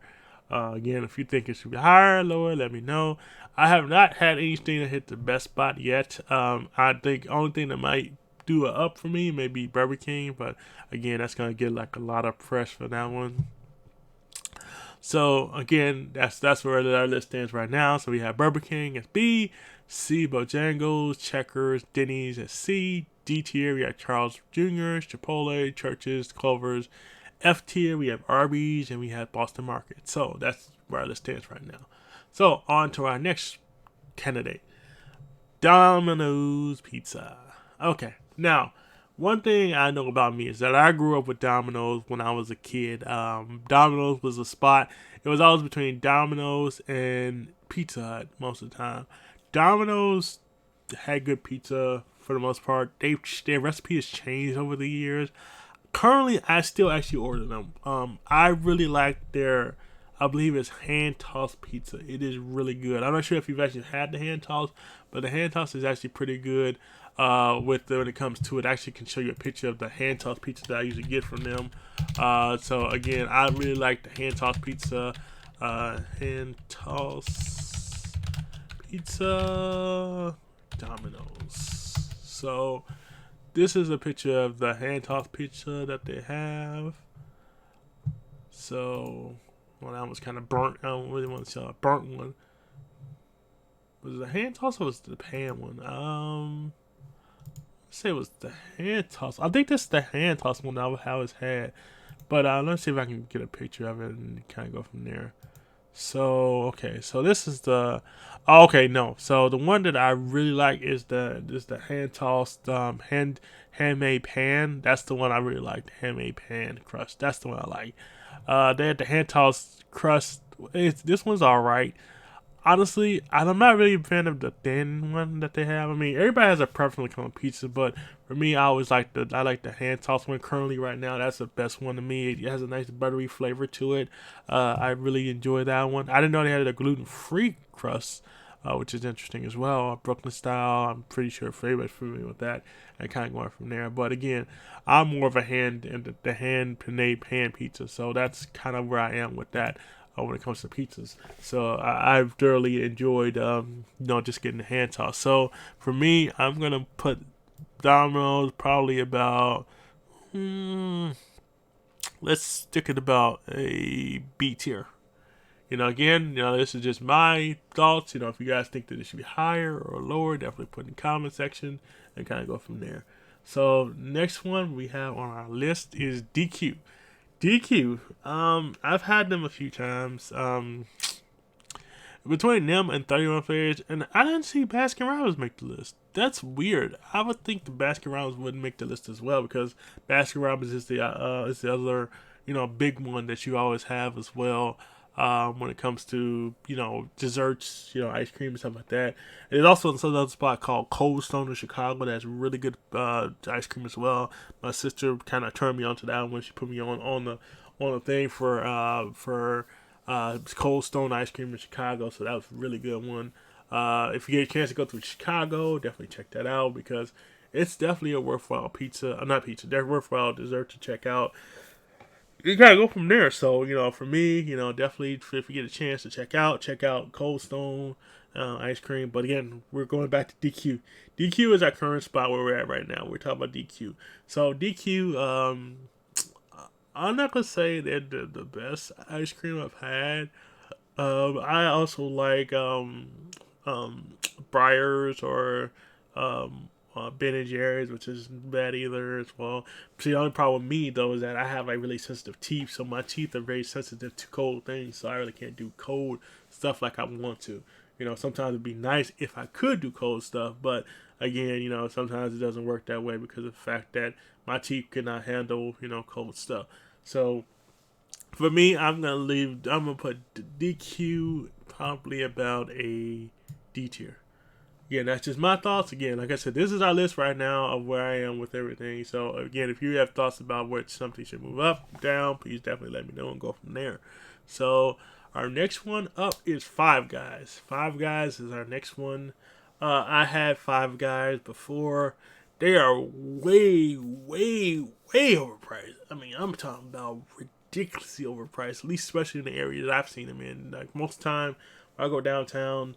Again, if you think it should be higher or lower, let me know. I have not had anything that hit the best spot yet. I think the only thing that might do it up for me may be Burger King. But, again, that's going to get like a lot of press for that one. So, again, that's where our list stands right now. So, we have Burger King as B, C, Bojangles, Checkers, Denny's at C, D tier, we have Charles Jr., Chipotle, Church's, Culver's. F tier, we have Arby's, and we have Boston Market. So, that's where our list stands right now. So, on to our next candidate, Domino's Pizza. Okay, now, one thing I know about me is that I grew up with Domino's when I was a kid. Domino's was a spot. It was always between Domino's and Pizza Hut most of the time. Domino's had good pizza for the most part. Their recipe has changed over the years. Currently, I still actually order them. I really like their I believe it's hand tossed pizza. It is really good. I'm not sure if you've actually had the hand toss, but the hand toss is actually pretty good. When it comes to it, I actually can show you a picture of the hand tossed pizza that I usually get from them. So again, I really like the hand tossed pizza. Hand toss pizza Domino's. So this is a picture of the hand tossed pizza that they have. So, well, that was kind of burnt. I don't really want to show a burnt one. Was it the hand toss or was it the pan one? Let's say it was the hand toss. I think this is the hand toss one that I always had. But let's see if I can get a picture of it and kind of go from there. So, okay, so this is the. Oh, okay, no. So the one that I really like is the hand tossed handmade pan. That's the one I really like. The handmade pan crust. That's the one I like. They had the hand tossed crust. This one's all right. Honestly, I'm not really a fan of the thin one that they have. I mean, everybody has a preference when it comes to pizza, but for me, I like the hand tossed one currently right now. That's the best one to me. It has a nice buttery flavor to it. I really enjoy that one. I didn't know they had a gluten-free crust, which is interesting as well. Brooklyn style. I'm pretty sure everybody's familiar with that, and kind of going from there. But again, I'm more of a the hand pan pizza, so that's kind of where I am with that. When it comes to pizzas, so I've thoroughly enjoyed, just getting the hand toss. So for me, I'm gonna put Domino's probably about, let's stick it about a B tier. Again, this is just my thoughts. If you guys think that it should be higher or lower, definitely put in the comment section and kind of go from there. So next one we have on our list is DQ. DQ. I've had them a few times. Between them and 31 Flavors, and I didn't see Baskin Robbins make the list. That's weird. I would think the Baskin Robbins wouldn't make the list as well, because Baskin Robbins is the other big one that you always have as well. When it comes to desserts, ice cream and stuff like that. And there's also another spot called Cold Stone in Chicago that's really good ice cream as well. My sister kind of turned me on to that one when she put me on the thing for Cold Stone ice cream in Chicago. So that was a really good one. If you get a chance to go to Chicago, definitely check that out, because it's definitely a worthwhile they're worthwhile dessert to check out. You gotta go from there. So, for me, definitely if you get a chance to check out Cold Stone ice cream. But again, we're going back to DQ. DQ is our current spot where we're at right now. We're talking about DQ. So DQ, I'm not gonna say they're the best ice cream I've had. I also like Breyers or Ben and Jerry's, which isn't bad either as well. See, the only problem with me though is that I have really sensitive teeth, so my teeth are very sensitive to cold things. So I really can't do cold stuff like I want to. Sometimes it'd be nice if I could do cold stuff, but again, sometimes it doesn't work that way because of the fact that my teeth cannot handle cold stuff. So for me, I'm gonna put DQ probably about a D tier. Yeah, that's just my thoughts. Again, like I said, this is our list right now of where I am with everything. So again, if you have thoughts about where something should move up, down, please definitely let me know and go from there. So our next one up is Five Guys. Five Guys is our next one. I had Five Guys before. They are way, way, way overpriced. I mean, I'm talking about ridiculously overpriced, at least especially in the area that I've seen them in. Like most time, when I go downtown,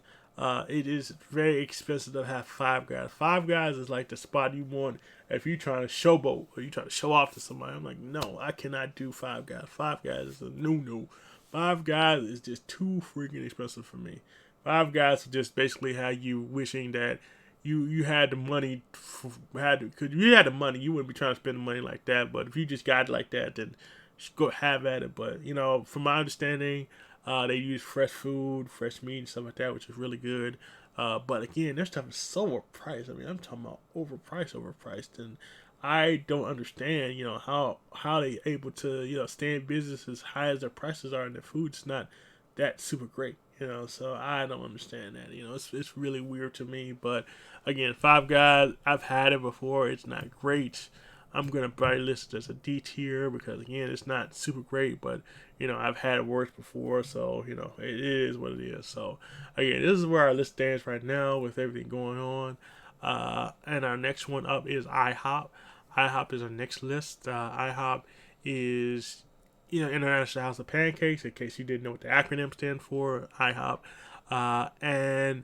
it is very expensive to have Five Guys. Five Guys is like the spot you want if you're trying to showboat or you trying to show off to somebody. I'm like, no, I cannot do Five Guys. Five Guys is a no. Five Guys is just too freaking expensive for me. Five Guys is just basically how you wishing that you had the money, because you had the money, you wouldn't be trying to spend the money like that. But if you just got it like that, then just go have at it. But from my understanding, they use fresh food, fresh meat, and stuff like that, which is really good. But again, their stuff is so overpriced. I mean, I'm talking about overpriced, and I don't understand, how they able to, stay in business as high as their prices are, and their food's not that super great. So I don't understand that. It's really weird to me. But again, Five Guys, I've had it before. It's not great. I'm gonna probably list it as a D tier because again, it's not super great, but I've had it worse before, so it is what it is. So again, this is where our list stands right now with everything going on. And our next one up is IHOP. IHOP is our next list. IHOP is International House of Pancakes. In case you didn't know what the acronym stand for, IHOP. And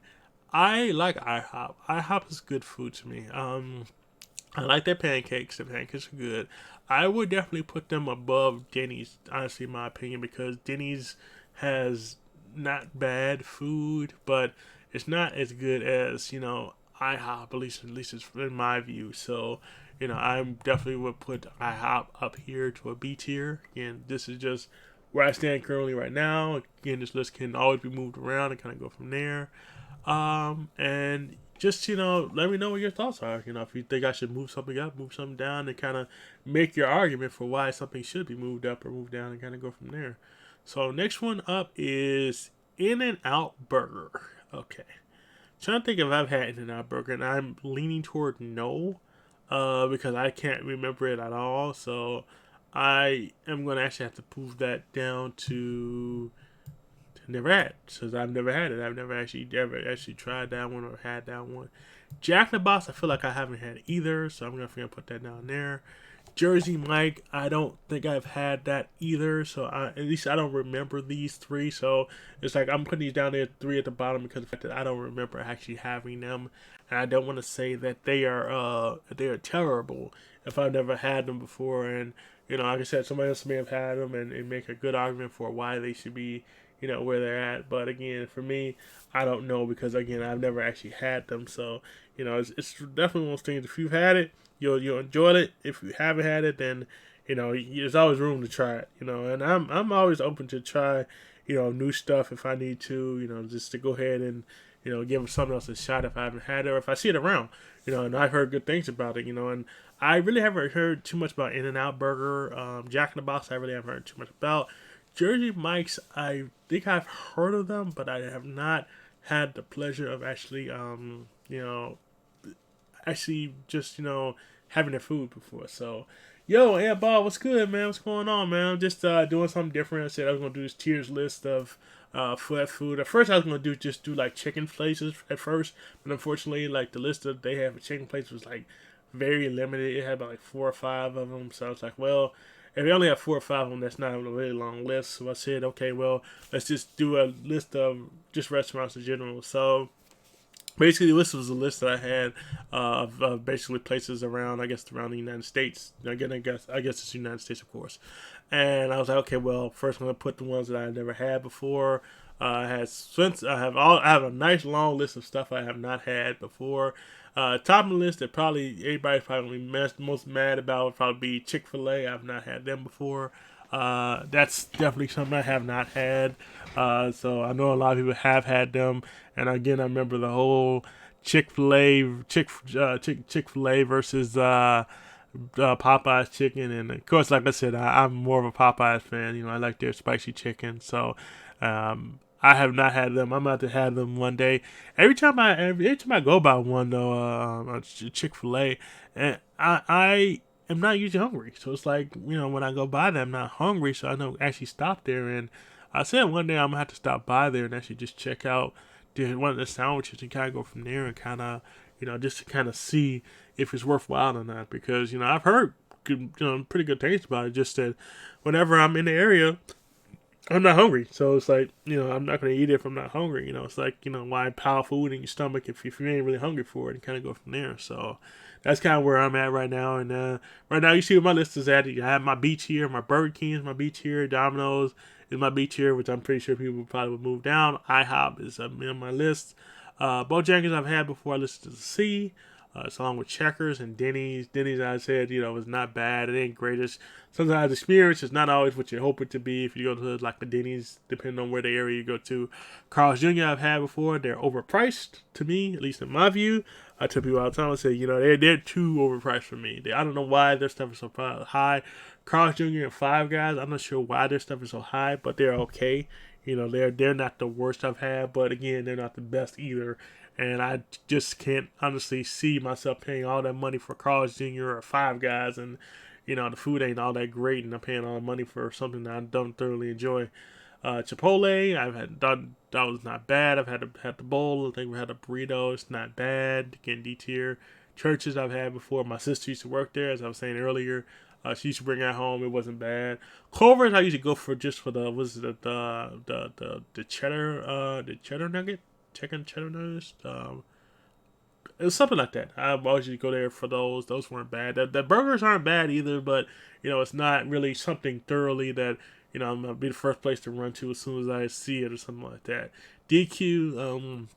I like IHOP. IHOP is good food to me. I like their pancakes. The pancakes are good. I would definitely put them above Denny's, honestly, in my opinion, because Denny's has not bad food, but it's not as good as IHOP. At least it's in my view. So I definitely would put IHOP up here to a B tier. Again, this is just where I stand currently right now. Again, this list can always be moved around and kind of go from there. And just let me know what your thoughts are. If you think I should move something up, move something down, and kind of make your argument for why something should be moved up or moved down, and kind of go from there. So next one up is In-N-Out Burger. Okay, trying to think if I've had In-N-Out Burger, and I'm leaning toward no, because I can't remember it at all. So I am going to actually have to move that down to never had, since I've never had it. I've never actually tried that one or had that one. Jack in the Box, I feel like I haven't had either, so I'm gonna put that down there. Jersey Mike, I don't think I've had that either, so at least I don't remember these three. So it's like I'm putting these down there, three at the bottom, because of the fact that I don't remember actually having them, and I don't want to say that they are terrible if I've never had them before. And like I said, somebody else may have had them and make a good argument for why they should be where they're at. But again, for me, I don't know, because again, I've never actually had them. So it's definitely one of those things. If you've had it, you'll enjoy it. If you haven't had it, then there's always room to try it. And I'm always open to try new stuff if I need to. Just to go ahead and give something else a shot if I haven't had it, or if I see it around. And I've heard good things about it. And I really haven't heard too much about In-N-Out Burger. Jack in the Box, I really haven't heard too much about. Jersey Mike's, I think I've heard of them, but I have not had the pleasure of actually, just, having their food before. So, Aunt Bob, what's good, man? What's going on, man? I'm just doing something different. I said I was going to do this tiers list of food. At first, I was going to do like chicken places at first, but unfortunately, like the list that they have for chicken places was like very limited. It had about like 4 or 5 of them. So I was like, well, if they only have 4 or 5 of them, that's not a really long list. So I said, okay, well, let's just do a list of just restaurants in general. So basically, this was a list that I had of basically places around, I guess, around the United States. Again, I guess it's the United States, of course. And I was like, okay, well, first I'm gonna put the ones that I never had before. I have a nice long list of stuff I have not had before. Top of the list that probably everybody's probably most mad about would probably be Chick-fil-A. I've not had them before. That's definitely something I have not had. So I know a lot of people have had them, and again, I remember the whole Chick-fil-A versus Popeye's chicken, and of course, like I said, I'm more of a Popeye's fan. I like their spicy chicken, so I have not had them. I'm about to have them one day. Every time I go by one though, Chick-fil-A, and I am not usually hungry. So it's like, when I go by there, I'm not hungry, so I don't actually stop there. And I said one day I'm gonna have to stop by there and actually just check out one of the sandwiches and kind of go from there and kind of, just to kind of see if it's worthwhile or not. Because I've heard good, pretty good things about it. Just that whenever I'm in the area, I'm not hungry, so it's like, I'm not going to eat it if I'm not hungry. It's like, why pile food in your stomach if you ain't really hungry for it, and kind of go from there. So that's kind of where I'm at right now. And right now, you see what my list is at. I have my B tier, my Burger King is my B tier, Domino's is my B tier, which I'm pretty sure people probably would move down. IHOP is on my list. Bojangles I've had before. I listed as a C. It's along with Checkers and Denny's. Denny's, I said, was not bad. It ain't greatest. Sometimes the experience is not always what you hope it to be if you go to like the Denny's, depending on where the area you go to. Carl's Jr. I've had before. They're overpriced to me, at least in my view. I tell people all the time, I say, they're too overpriced for me. I don't know why their stuff is so high. Carl's Jr. and Five Guys, I'm not sure why their stuff is so high, but they're okay. They're not the worst I've had, but again, they're not the best either. and I just can't honestly see myself paying all that money for Carl's Jr. or Five Guys, and the food ain't all that great, and I'm paying all the money for something that I don't thoroughly enjoy. Chipotle, I've had that was not bad. I've had the bowl. I think we had a burrito. It's not bad. Again, D tier. Churches I've had before. My sister used to work there, as I was saying earlier. She used to bring that home. It wasn't bad. Culver's I usually go for just for the cheddar nugget, chicken cheddar nuggets. It was something like that. I always used to go there for those. Those weren't bad. The burgers aren't bad either, but it's not really something thoroughly that I'm gonna be the first place to run to as soon as I see it or something like that. DQ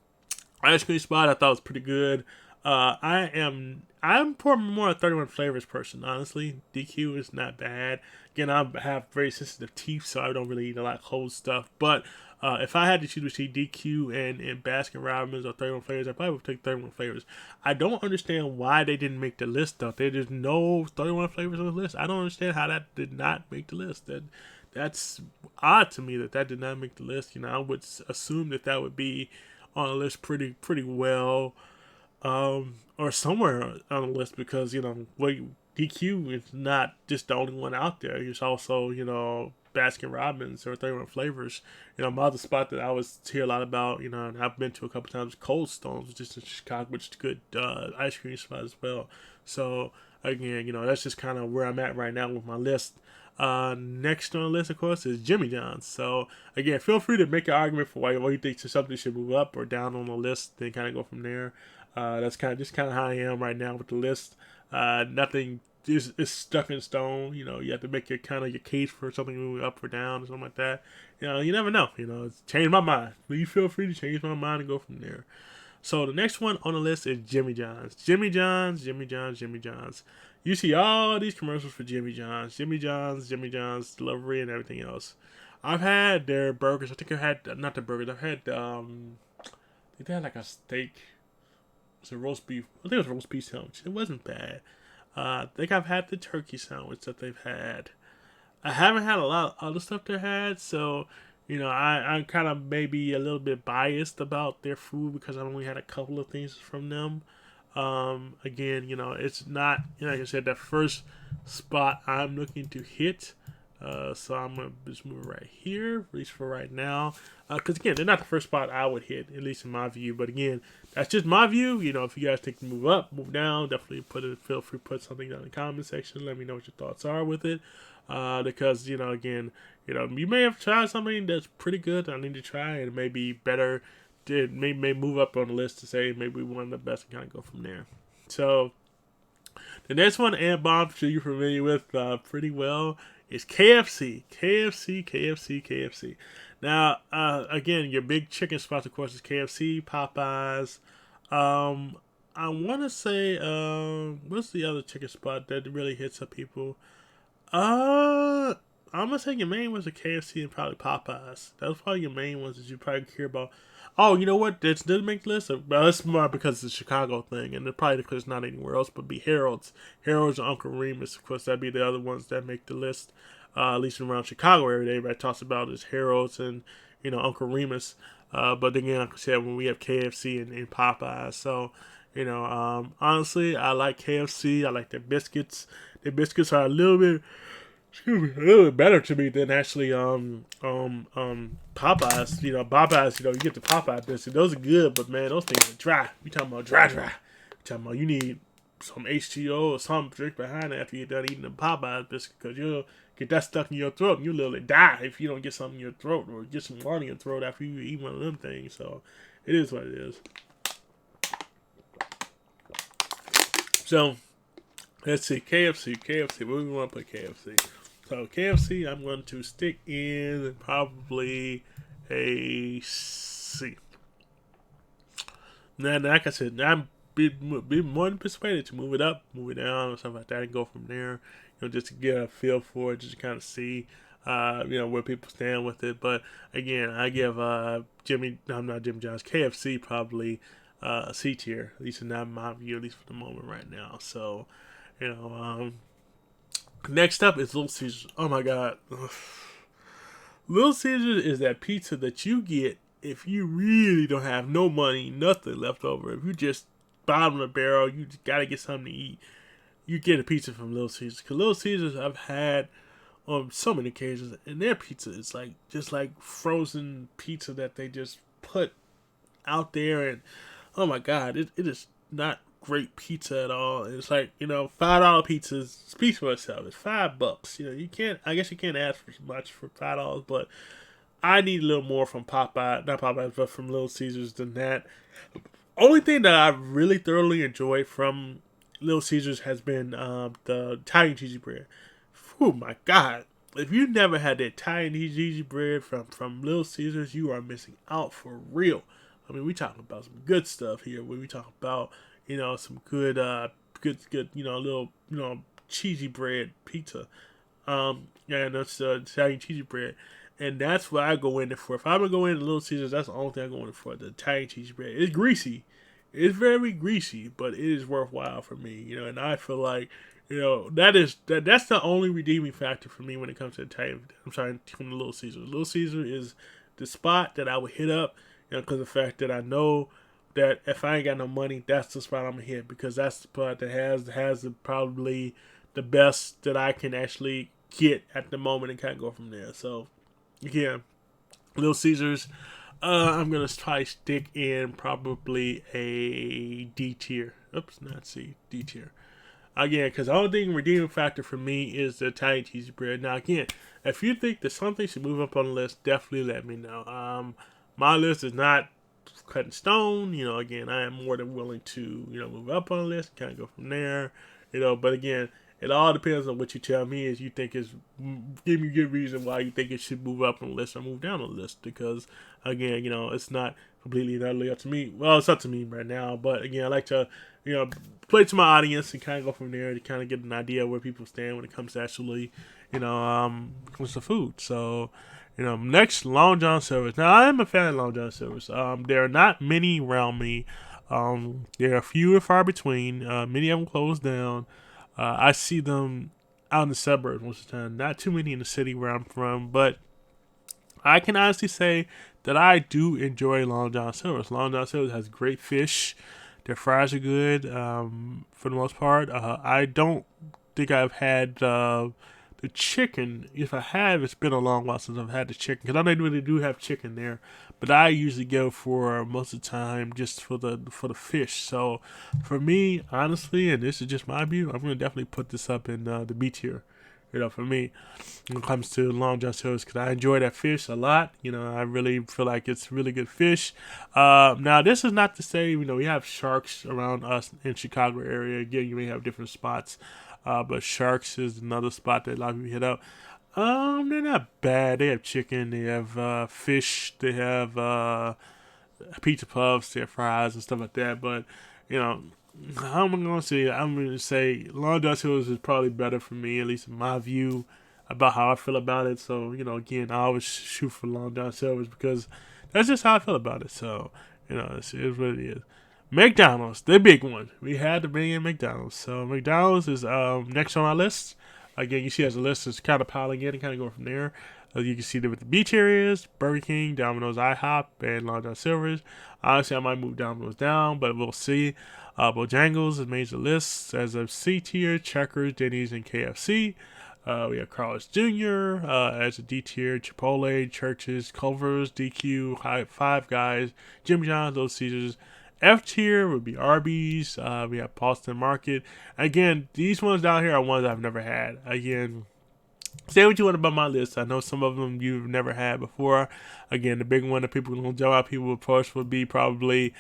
ice cream spot I thought was pretty good. I'm probably more a 31 flavors person, honestly. DQ is not bad. Again, I have very sensitive teeth, so I don't really eat a lot of cold stuff. But if I had to choose between DQ and Baskin Robbins or 31 flavors, I probably would take 31 flavors. I don't understand why they didn't make the list though. There's no 31 flavors on the list. I don't understand how that did not make the list. That's odd to me that did not make the list. I would assume that would be on the list pretty well, or somewhere on the list, because DQ is not just the only one out there. There's also Baskin Robbins or 31 flavors. My other spot that I always hear a lot about, and I've been to a couple times, Cold Stones, just in Chicago, which is a good ice cream spot as well. So again, that's just kind of where I'm at right now with my list. Next on the list, of course, is Jimmy John's. So again, feel free to make an argument for why you think something should move up or down on the list, then kind of go from there. That's kind of how I am right now with the list. Nothing is stuck in stone. You have to make your case for something moving up or down or something like that. You never know. It's change my mind. Please feel free to change my mind and go from there. So the next one on the list is Jimmy John's. Jimmy John's. You see all these commercials for Jimmy John's delivery and everything else. I've had their burgers. I think I've had not the burgers. I've had I think they had like a steak. It's a roast beef. I think it was a roast beef sandwich. It wasn't bad. I think I've had the turkey sandwich that they've had. I haven't had a lot of other stuff they had, so I'm kind of maybe a little bit biased about their food because I only had a couple of things from them. Again, it's not, like I said, that first spot I'm looking to hit. So I'm going to just move right here, at least for right now. Because again, they're not the first spot I would hit, at least in my view. But again, that's just my view. If you guys think to move up, move down, definitely feel free to put something down in the comment section. Let me know what your thoughts are with it. Because, again, you may have tried something that's pretty good that I need to try, and it may be better. It may move up on the list to say maybe one of the best and kind of go from there. So the next one, and Bob, I'm sure you're familiar with pretty well, is KFC. KFC. Now, again, your big chicken spots, of course, is KFC, Popeyes. I want to say, what's the other chicken spot that really hits up people? I'm gonna say your main ones are KFC and probably Popeyes. That's probably your main ones that you probably hear about. Oh, you know what? That didn't make the list. Well, it's more because it's a Chicago thing, and probably because it's not anywhere else. But be Harold's or Uncle Remus. Of course, that'd be the other ones that make the list. At least around Chicago area, everybody talks about is Harold's and Uncle Remus. But again, like I said, when we have KFC and Popeyes, so honestly, I like KFC. I like their biscuits. Their biscuits are a little bit better to me than actually Popeyes. Popeyes, you get the Popeye biscuit. Those are good, but man, those things are dry. You talking about dry. You talking about you need some H2O or some drink behind it after you're done eating the Popeyes biscuit, because you'll get that stuck in your throat and you literally die if you don't get something in your throat or get some water in your throat after you eat one of them things. So it is what it is. So let's see, KFC. Where do we want to put KFC? So KFC, I'm going to stick in probably a C. Now, like I said, I'm be more than persuaded to move it up, move it down, or something like that, and go from there. Just to get a feel for it, just to kind of see, where people stand with it. But again, I give Jimmy John's, KFC probably C tier, at least in my view, at least for the moment right now. So, next up is Little Caesars. Oh my God. Little Caesars is that pizza that you get if you really don't have no money, nothing left over, if you just bottom of the barrel, you just gotta get something to eat, you get a pizza from Little Caesars. Because Little Caesars I've had on so many occasions, and their pizza is like just like frozen pizza that they just put out there, and oh my god, it is not great pizza at all. It's like, $5 pizzas speaks for itself. It's $5. You can't, I guess you can't ask for much for $5, but I need a little more from Popeye, not Popeyes, but from Little Caesars than that. Only thing that I really thoroughly enjoyed from Little Caesars has been the Italian cheesy bread. Oh my god. If you never had the Italian cheesy bread from Little Caesars, you are missing out for real. I mean, we talking about some good stuff here. We talking about, some good, little, cheesy bread pizza. And that's Italian cheesy bread. And that's what I go in there for. If I'm going to go into Little Caesars, that's the only thing I go in for, the Italian cheesy bread. It's greasy. It's very greasy, but it is worthwhile for me, and I feel like, that's the only redeeming factor for me when it comes to Italian. I'm sorry, from the Little Caesar. Little Caesar is the spot that I would hit up, because of the fact that I know that if I ain't got no money, that's the spot I'm gonna hit, because that's the spot that has probably the best that I can actually get at the moment and kind of go from there. So, again, Little Caesars. I'm going to try to stick in probably a D tier. Oops, not C, D tier. Again, because the only thing redeeming factor for me is the Italian cheesy bread. Now, again, if you think that something should move up on the list, definitely let me know. My list is not cut in stone. Again, I am more than willing to, move up on the list, kind of go from there. But again, it all depends on what you tell me is you think is, give me a good reason why you think it should move up on the list or move down on the list. Because, again, it's not completely and utterly up to me. Well, it's up to me right now. But, again, I like to, play to my audience and kind of go from there to kind of get an idea of where people stand when it comes to actually, comes to food. So, next, Long John Silver's. Now, I am a fan of Long John Silver's. There are not many around me. There are few and far between. Many of them closed down. I see them out in the suburbs most of the time. Not too many in the city where I'm from, but I can honestly say that I do enjoy Long John Silver's. Long John Silver's has great fish. Their fries are good for the most part. I don't think I've had the chicken. If I have, it's been a long while since I've had the chicken, because I know they really do have chicken there. But I usually go for most of the time just for the fish. So for me, honestly, and this is just my view, I'm gonna definitely put this up in the B tier. For me, when it comes to Long John Silver's, because I enjoy that fish a lot. I really feel like it's really good fish. Now, this is not to say, we have Sharks around us in Chicago area. Again, you may have different spots, but Sharks is another spot that a lot of people hit up. They're not bad. They have chicken, they have fish, they have pizza puffs, they have fries and stuff like that. But, I'm going to say Long John Silver's is probably better for me, at least in my view, about how I feel about it. So, again, I always shoot for Long John Silver's because that's just how I feel about it. So, it's what it is. McDonald's, the big one. We had to bring in McDonald's. So, McDonald's is next on our list. Again, you see as the list is kind of piling in and kind of going from there. You can see that with the beach areas, Burger King, Domino's, IHOP, and Long John Silver's. Honestly, I might move Domino's down, but we'll see. Bojangles has made the list as a C tier, Checkers, Denny's, and KFC. We have Carl's Jr. As a D tier, Chipotle, Church's, Culver's, DQ, Five Guys, Jimmy John's, Little Caesars. F tier would be Arby's. We have Boston Market. Again, these ones down here are ones I've never had. Again, say what you want about my list. I know some of them you've never had before. Again, the big one that people gonna jump out, people approach would be probably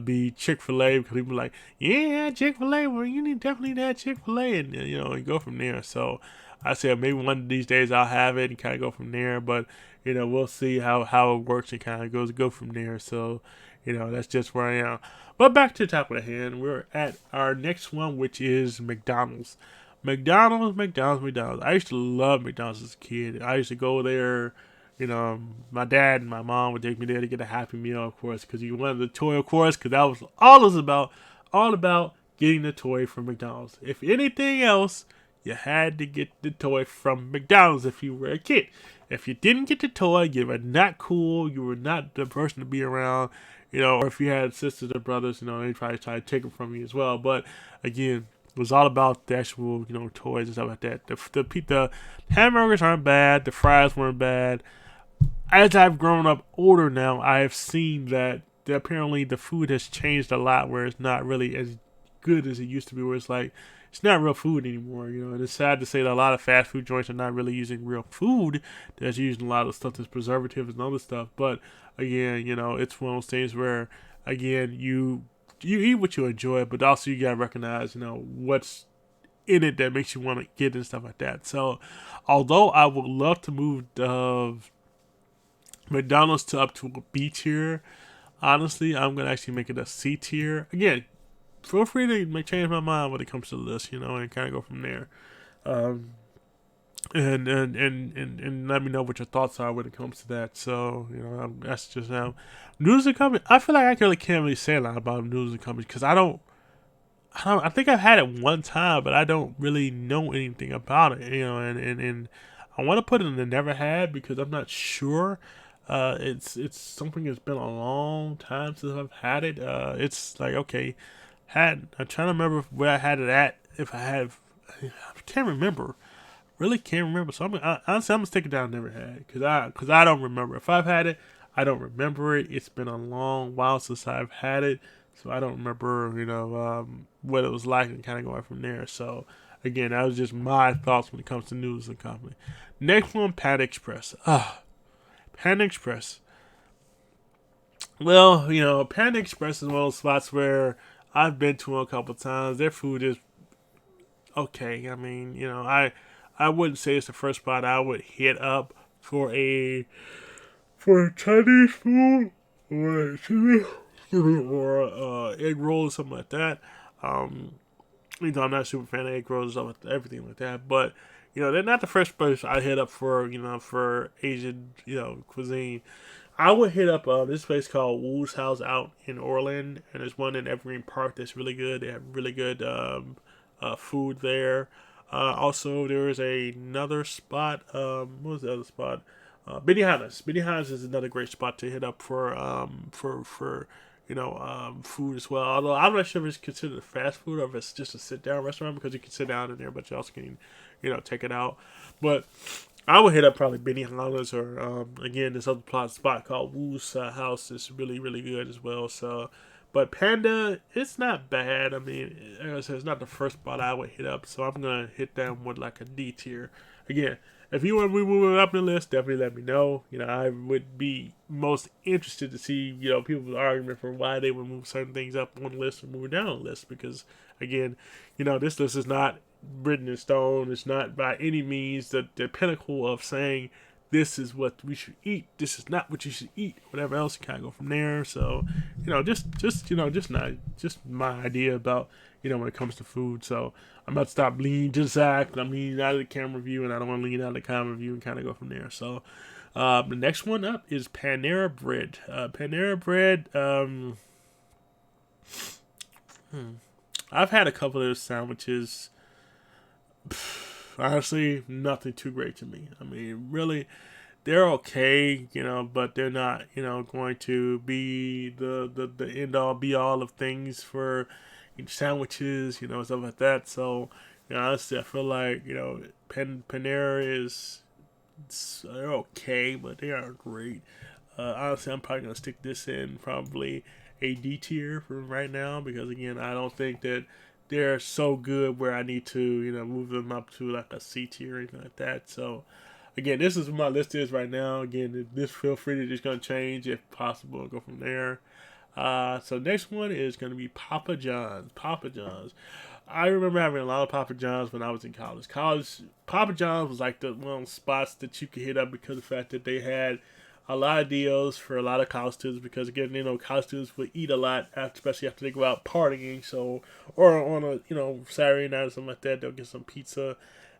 be Chick-fil-A, because people are like, yeah, Chick-fil-A. Well, you need definitely have Chick-fil-A, and and go from there. So I say maybe one of these days I'll have it and kind of go from there. But we'll see how it works and kind of go from there. So that's just where I am. But back to the top of the hand, we're at our next one, which is McDonald's. McDonald's. I used to love McDonald's as a kid. I used to go there. My dad and my mom would take me there to get a Happy Meal, of course, because you wanted the toy, of course, because that was all it was about. All about getting the toy from McDonald's. If anything else, you had to get the toy from McDonald's if you were a kid. If you didn't get the toy, you were not cool. You were not the person to be around. Or if you had sisters or brothers, they probably try to take them from you as well. But again, it was all about the actual, toys and stuff like that. The hamburgers aren't bad. The fries weren't bad. As I've grown up older now, I have seen that apparently the food has changed a lot, where it's not really as good as it used to be. Where it's like it's not real food anymore, And it's sad to say that a lot of fast food joints are not really using real food. They're using a lot of stuff that's preservatives and other stuff. But again, it's one of those things where again you eat what you enjoy, but also you gotta recognize, what's in it that makes you want to get and stuff like that. So, although I would love to move McDonald's to up to a B tier, honestly, I'm gonna actually make it a C tier. Again, feel free to change my mind when it comes to the list, and kind of go from there. Um, and let me know what your thoughts are when it comes to that. So that's just now. Noodles and Company. I feel like I really can't really say a lot about Noodles and Company because I think I've had it one time, but I don't really know anything about it. And I want to put it in the never had because I'm not sure. It's something that's been a long time since I've had it. It's like okay, I'm trying to remember where I had it at. If I have, I can't remember. Really can't remember. So honestly, I'm gonna stick it down. Never had because I don't remember. If I've had it, I don't remember it. It's been a long while since I've had it, so I don't remember. What it was like and kind of going from there. So again, that was just my thoughts when it comes to Noodles and Company. Next one, Panda Express. Panda Express. Well, Panda Express is one of those spots where I've been to a couple times. Their food is okay. I mean, I wouldn't say it's the first spot I would hit up for Chinese food or egg roll or something like that. I'm not a super fan of egg rolls and everything like that, but they're not the first place I hit up for Asian cuisine. I would hit up this place called Wu's House out in Orland, and there's one in Evergreen Park that's really good. They have really good food there. Also, there is another spot. What was the other spot? Benihana's. Benihana's is another great spot to hit up for food as well. Although I'm not sure if it's considered fast food or if it's just a sit down restaurant because you can sit down in there, but you also can take it out. But I would hit up probably Benihana's or again this other spot called Wu's House is really really good as well. So. But Panda, it's not bad. I mean, like I said, it's not the first spot I would hit up, so I'm gonna hit them with like a D tier. Again, if you want to move it up the list, definitely let me know. I would be most interested to see people's argument for why they would move certain things up on the list or move it down on the list. Because again, this list is not written in stone. It's not by any means the pinnacle of saying this is what we should eat. This is not what you should eat. Whatever else, you kind of go from there. So, just my idea about when it comes to food. So I'm about to stop leaning to the side. I'm leaning out of the camera view, and I don't want to lean out of the camera view and kind of go from there. So the next one up is Panera Bread. Panera Bread. I've had a couple of those sandwiches. Honestly, nothing too great to me. I mean, really, they're okay, but they're not, going to be the end all be all of things for sandwiches, stuff like that. So, honestly, I feel like, Panera they're okay, but they aren't great. Honestly, I'm probably going to stick this in probably a D tier for right now because, again, I don't think that they're so good where I need to, move them up to like a C tier or anything like that. So, again, this is what my list is right now. Again, this feel free to just gonna change if possible and go from there. So next one is gonna be Papa John's. Papa John's. I remember having a lot of Papa John's when I was in college. Papa John's was like the one of the spots that you could hit up because of the fact that they had a lot of deals for a lot of college students because again, college students would eat a lot, especially after they go out partying. So, or on a Saturday night or something like that, they'll get some pizza,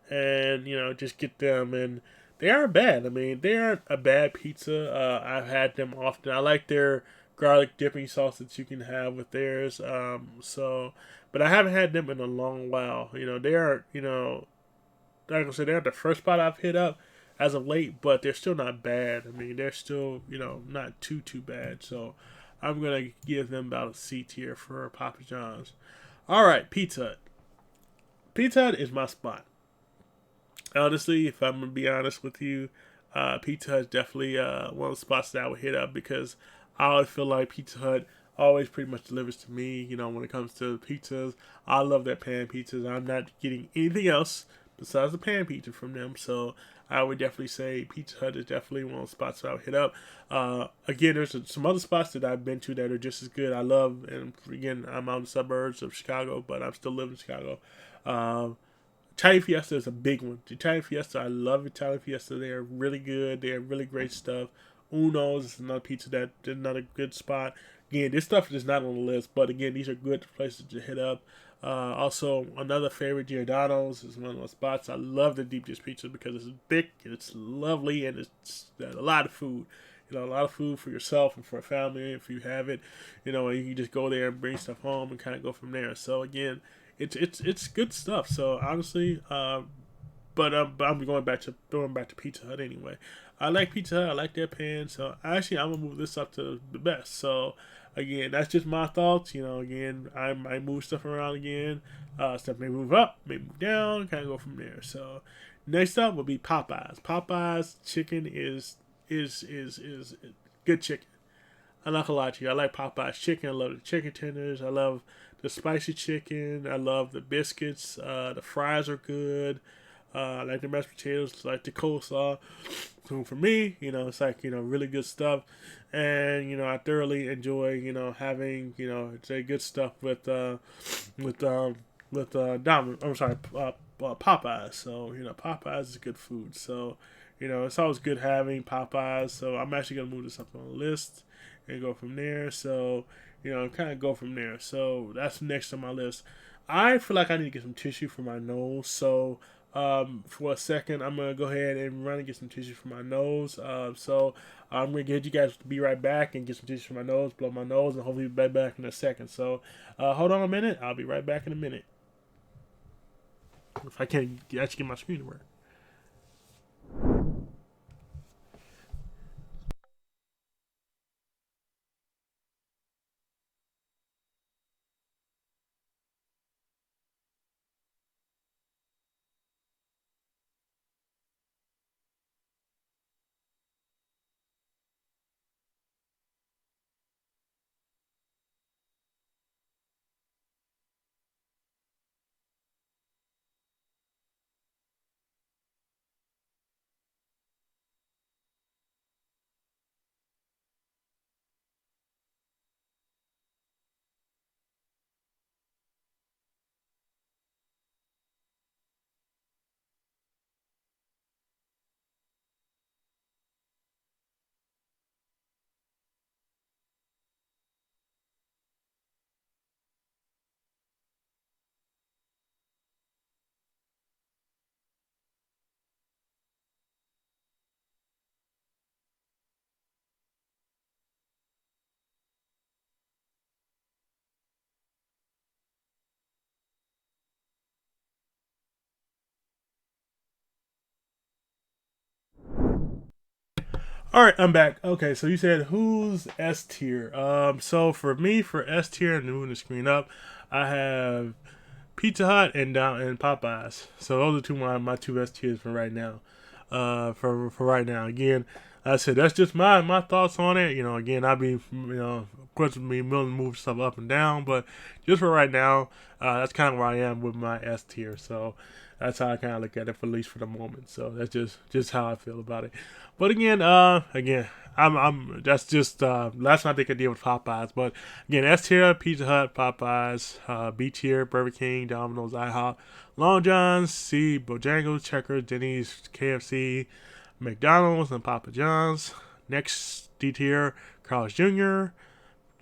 and just get them. And they aren't bad. I mean, they aren't a bad pizza. I've had them often. I like their garlic dipping sauce that you can have with theirs. But I haven't had them in a long while. They aren't like I said, they're not the first spot I've hit up as of late, but they're still not bad. I mean, they're still, not too bad. So I'm gonna give them about a C tier for Papa John's. All right, Pizza Hut. Pizza Hut is my spot. Honestly, if I'm gonna be honest with you, Pizza Hut is definitely one of the spots that I would hit up because I always feel like Pizza Hut always pretty much delivers to me. When it comes to pizzas, I love their pan pizzas. I'm not getting anything else besides the pan pizza from them. So I would definitely say Pizza Hut is definitely one of the spots that I would hit up. Again, there's some other spots that I've been to that are just as good. I love, and again, I'm out in the suburbs of Chicago, but I'm still living in Chicago. Um, Italian Fiesta is a big one. Italian Fiesta, I love Italian Fiesta. They are really good. They have really great stuff. Uno's is another pizza that is another good spot. Again, this stuff is not on the list, but again, these are good places to hit up. Also, another favorite, Giordano's, is one of those spots. I love the deep dish pizza because it's big, and it's lovely, and it's a lot of food. A lot of food for yourself and for a family if you have it. And you can just go there and bring stuff home and kind of go from there. So again, it's good stuff. So honestly, but I'm going back to Pizza Hut anyway. I like Pizza Hut. I like their pan. So actually, I'm gonna move this up to the best. So again, that's just my thoughts. Again, I might move stuff around again. Stuff may move up, may move down. Kind of go from there. So next up will be Popeyes. Popeyes chicken is good chicken. I'm not gonna lie to you. I like Popeye's chicken. I love the chicken tenders. I love the spicy chicken. I love the biscuits. The fries are good. I like the mashed potatoes. I like the coleslaw. So for me, it's like really good stuff, and I thoroughly enjoy having say good stuff with I'm sorry, Popeyes. So Popeyes is good food. So it's always good having Popeyes. So I'm actually gonna move this up on the list and go from there. So, kind of go from there. So that's next on my list. I feel like I need to get some tissue for my nose. So, for a second, I'm gonna go ahead and run and get some tissue for my nose. So I'm gonna get you guys to be right back and get some tissue for my nose, blow my nose, and hopefully be back in a second. So, hold on a minute. I'll be right back in a minute. If I can't actually get my screen to work. All right, I'm back. Okay, so you said who's S tier? So for me, for S tier, and moving the screen up, I have Pizza Hut and Popeyes. So those are my two S tiers for right now. For right now, again, I said that's just my thoughts on it. Again, I'll be of course be willing to move stuff up and down, but just for right now, that's kind of where I am with my S tier. So that's how I kind of look at it, for at least for the moment. So that's just how I feel about it. But again, I'm that's just that's not a big deal with Popeyes. But again, S tier, Pizza Hut, Popeyes, B tier, Burger King, Domino's, IHOP, Long John's, C, Bojangles, Checkers, Denny's, KFC, McDonald's, and Papa John's. Next D tier, Carl's Jr.,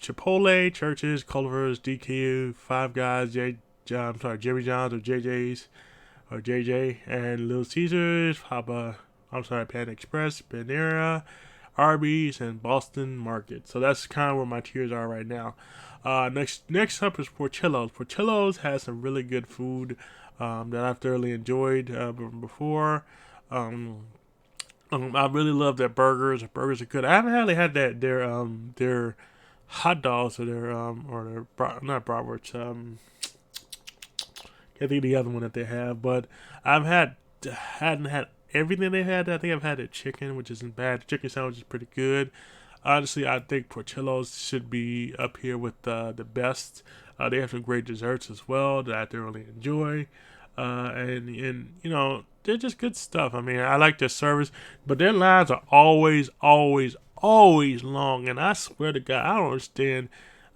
Chipotle, Churches, Culver's, DQ, Five Guys, Jimmy John's or JJ's or JJ, and Little Caesars, Panda Express, Panera, Arby's, and Boston Market. So that's kind of where my tiers are right now. Next up is Portillo's. Portillo's has some really good food that I've thoroughly enjoyed before. Um, I really love their burgers. Their burgers are good. I haven't really had their hot dogs or not bratwurst. Can't think of the other one that they have, but I've hadn't had everything they had. I think I've had the chicken, which isn't bad. The chicken sandwich is pretty good. Honestly, I think Portillo's should be up here with the best. They have some great desserts as well that I thoroughly enjoy, and you know they're just good stuff. I mean, I like their service, but their lines are always long, and I swear to God, I don't understand.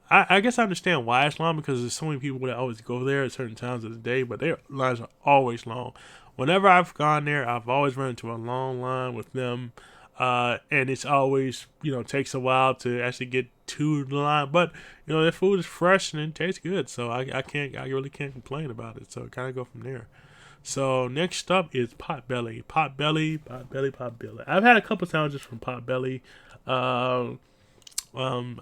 I guess I understand why it's long because there's so many people that always go there at certain times of the day, but their lines are always long. Whenever I've gone there, I've always run into a long line with them, and it's always takes a while to actually get to the line. But their food is fresh and it tastes good, so I really can't complain about it. So kind of go from there. So next up is Potbelly. Potbelly. I've had a couple sandwiches from Potbelly. I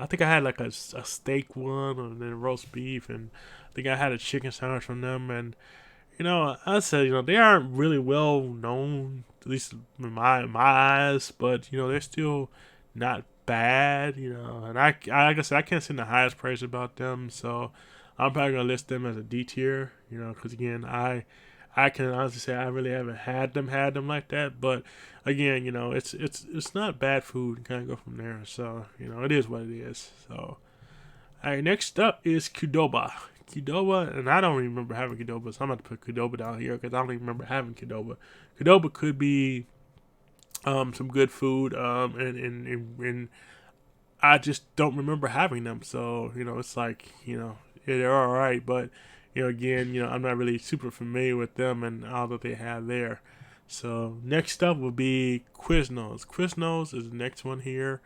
think I had like a steak one and then roast beef, and I think I had a chicken sandwich from them. And I said they aren't really well known, at least in my eyes, but they're still not bad. And like I said, I can't say the highest praise about them, so I'm probably gonna list them as a D tier. Because again, I can honestly say I really haven't had them like that, but again, it's not bad food. Kind of go from there. So it is what it is. So all right, next up is Qdoba. Qdoba, and I don't even remember having Qdoba, so I'm going to put Qdoba down here because I don't even remember having Qdoba. Qdoba could be some good food, and I just don't remember having them. So it's like they're all right, but again, I'm not really super familiar with them and all that they have there. So next up will be Quiznos. Quiznos is the next one here.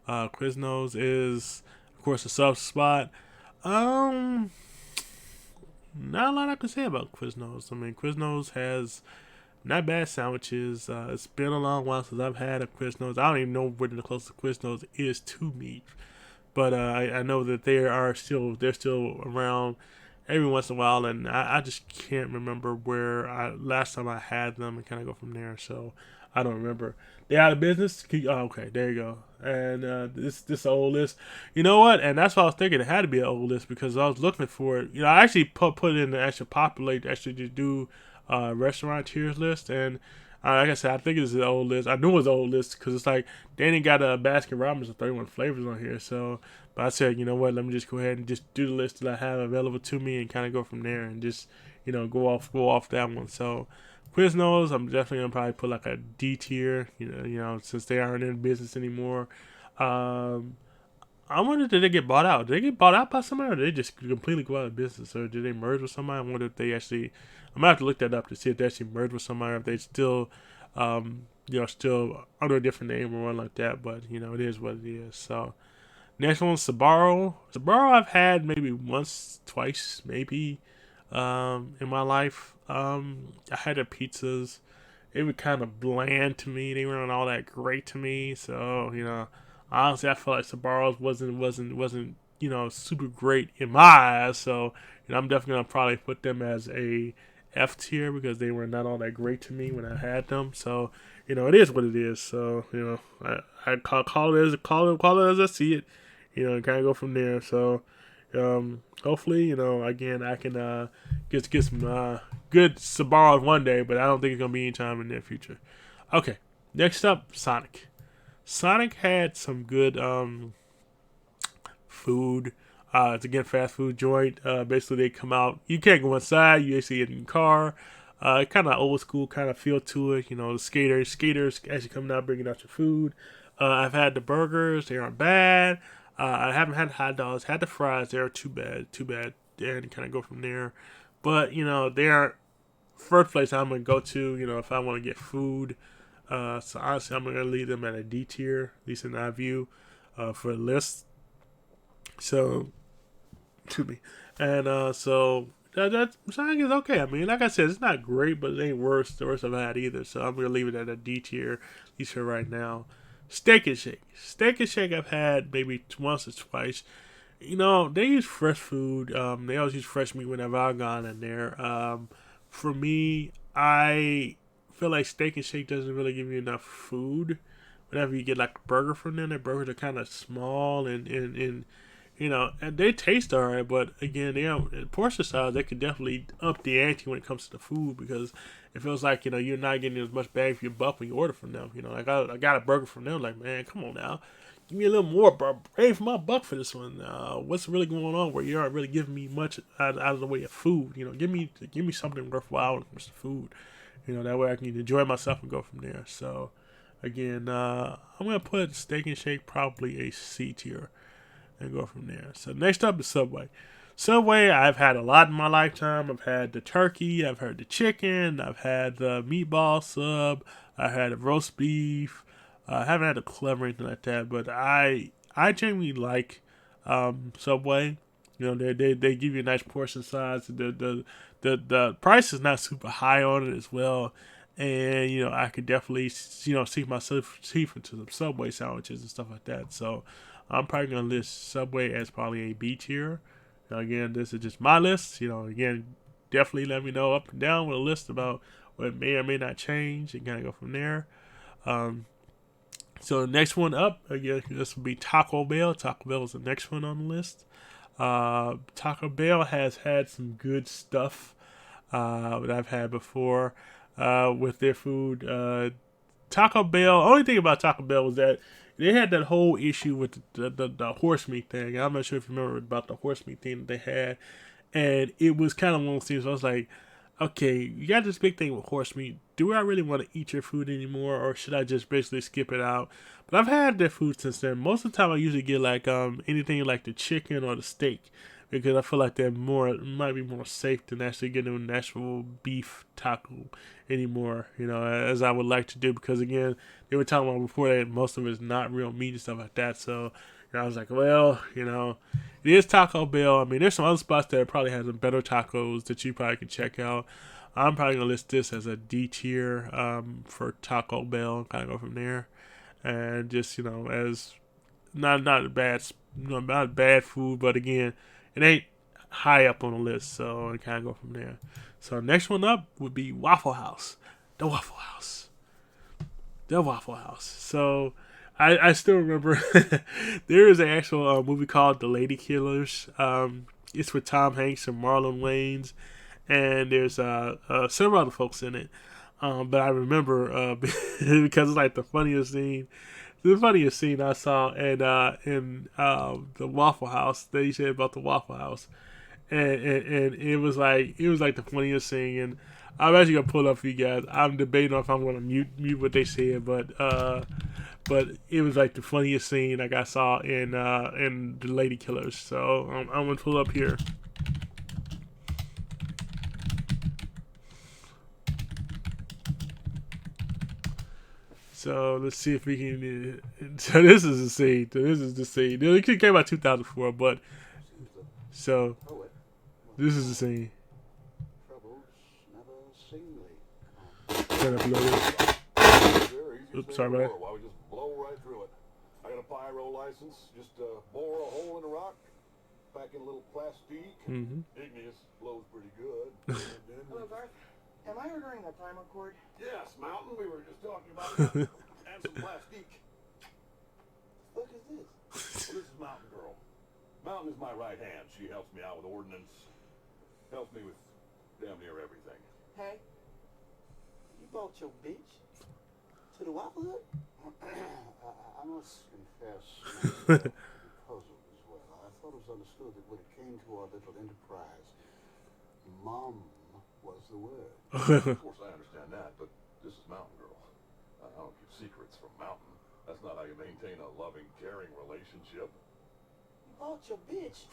Quiznos is, of course, a sub spot. Not a lot I can say about Quiznos. I mean, Quiznos has not bad sandwiches. It's been a long while since I've had a Quiznos. I don't even know where the closest Quiznos is to me, but I know that they're still around every once in a while, and I just can't remember where last time I had them, and kind of go from there. So I don't remember. They out of business. Okay, there you go. And this old list, you know what? And that's what I was thinking. It had to be an old list because I was looking for it. I actually put it in the actual populate actually to do restaurant tiers list, and like I said, I think it's an old list. I knew it was an old list because it's like they ain't got a Baskin Robbins of 31 flavors on here. So, but I said, you know what? Let me just go ahead and just do the list that I have available to me and kind of go from there and just go off that one. So. Quiznos, I'm definitely gonna probably put like a D tier, since they aren't in business anymore. I wonder, did they get bought out? Did they get bought out by somebody, or did they just completely go out of business, or did they merge with somebody? I wonder if they actually. I'm gonna have to look that up to see if they actually merged with somebody, or if they still, still under a different name or one like that. But it is what it is. So next one, Sbarro. Sbarro, I've had maybe once, twice, maybe. In my life. I had their pizzas. They were kind of bland to me. They weren't all that great to me. So honestly, I felt like Sbarro's wasn't super great in my eyes. So I'm definitely gonna probably put them as a F tier because they were not all that great to me when I had them. So it is what it is. So I call it as I see it. And kind of go from there. So. Hopefully, again, I can get some good Sbarros one day, but I don't think it's gonna be anytime in the near future. Okay, next up, Sonic. Sonic had some good food. It's again fast food joint. Basically, they come out. You can't go inside. You actually get in your car. Kind of old school kind of feel to it. The skaters actually coming out bringing out your food. I've had the burgers. They aren't bad. I haven't had hot dogs. Had the fries. They're too bad. And kind of go from there. But they aren't first place I'm gonna go to. If I want to get food. So honestly, I'm gonna leave them at a D tier, at least in my view, for the list. So, to me, and so that Sonic is okay. I mean, like I said, it's not great, but it ain't the worst I've had either. So I'm gonna leave it at a D tier, at least for right now. Steak and Shake. Steak and Shake I've had maybe once or twice. You know, they use fresh food. They always use fresh meat whenever I've gone in there. For me, I feel like Steak and Shake doesn't really give you enough food. Whenever you get like a burger from them, their burgers are kind of small and you know, and they taste alright, but again, they have in portion size. They could definitely up the ante when it comes to the food because it feels like you know you're not getting as much bang for your buck when you order from them. You know, like I got a burger from them, like man, come on now, give me a little more bang for my buck for this one. What's really going on where you aren't really giving me much out of the way of food? You know, give me something worthwhile when it comes to food. You know, that way I can enjoy myself and go from there. So again, I'm gonna put Steak and Shake probably a C tier and go from there. So next up is Subway. Subway, I've had a lot in my lifetime. I've had the turkey, I've had the chicken, I've had the meatball sub, I had the roast beef. I haven't had a club or anything like that, but I genuinely like Subway. You know, they give you a nice portion size. The price is not super high on it as well. And you know, I could definitely see myself into some Subway sandwiches and stuff like that. So I'm probably gonna list Subway as probably a B tier. Now, again, this is just my list. You know, again, definitely let me know up and down with a list about what may or may not change and kind of go from there. So the next one up, again, this will be Taco Bell. Taco Bell is the next one on the list. Taco Bell has had some good stuff that I've had before with their food. Taco Bell, only thing about Taco Bell was that they had that whole issue with the horse meat thing. I'm not sure if you remember about the horse meat thing that they had. And it was kind of one of those things where I was like, okay, you got this big thing with horse meat. Do I really want to eat your food anymore, or should I just basically skip it out? But I've had their food since then. Most of the time, I usually get like anything like the chicken or the steak because I feel like they're might be more safe than actually getting an actual beef taco anymore. You know, as I would like to do because again, they were talking about before that most of it is not real meat and stuff like that. So I was like, well, you know, it is Taco Bell. I mean, there's some other spots that probably have some better tacos that you probably can check out. I'm probably going to list this as a D tier for Taco Bell and kind of go from there. And just, you know, as not bad food, but again, it ain't high up on the list, so I kind of go from there. So next one up would be Waffle House. The Waffle House. The Waffle House. So I still remember there is an actual movie called The Lady Killers. It's with Tom Hanks and Marlon Wayans, and there's several other folks in it. But I remember because it's like the funniest scene I saw in the Waffle House that he said about the Waffle House, and it was like the funniest thing. And I'm actually gonna pull it up for you guys. I'm debating if I'm gonna mute what they said, but it was like the funniest scene like I saw in The Lady Killers. So I'm gonna pull it up here. So let's see if we can. So this is the scene. It came out 2004, but so this is the scene. Oops, sorry about that. Why we just blow right through it. I got a pyro license. Just bore a hole in the rock, pack in a little plastique. Igneous blows pretty good. Hello, Garth. Am I ordering a primer cord? Yes, Mountain. We were just talking about that. And some plastique. What is this? Well, this is Mountain Girl. Mountain is my right hand. She helps me out with ordnance. Helps me with damn near everything. Hey, you brought your bitch to the Waffle Hut? I must confess, I'm puzzled as well. I thought it was understood that when it came to our little enterprise, Mom was the word. Of course, I understand that, but this is Mountain Girl. I don't keep secrets from Mountain. That's not how you maintain a loving, caring relationship. You brought your bitch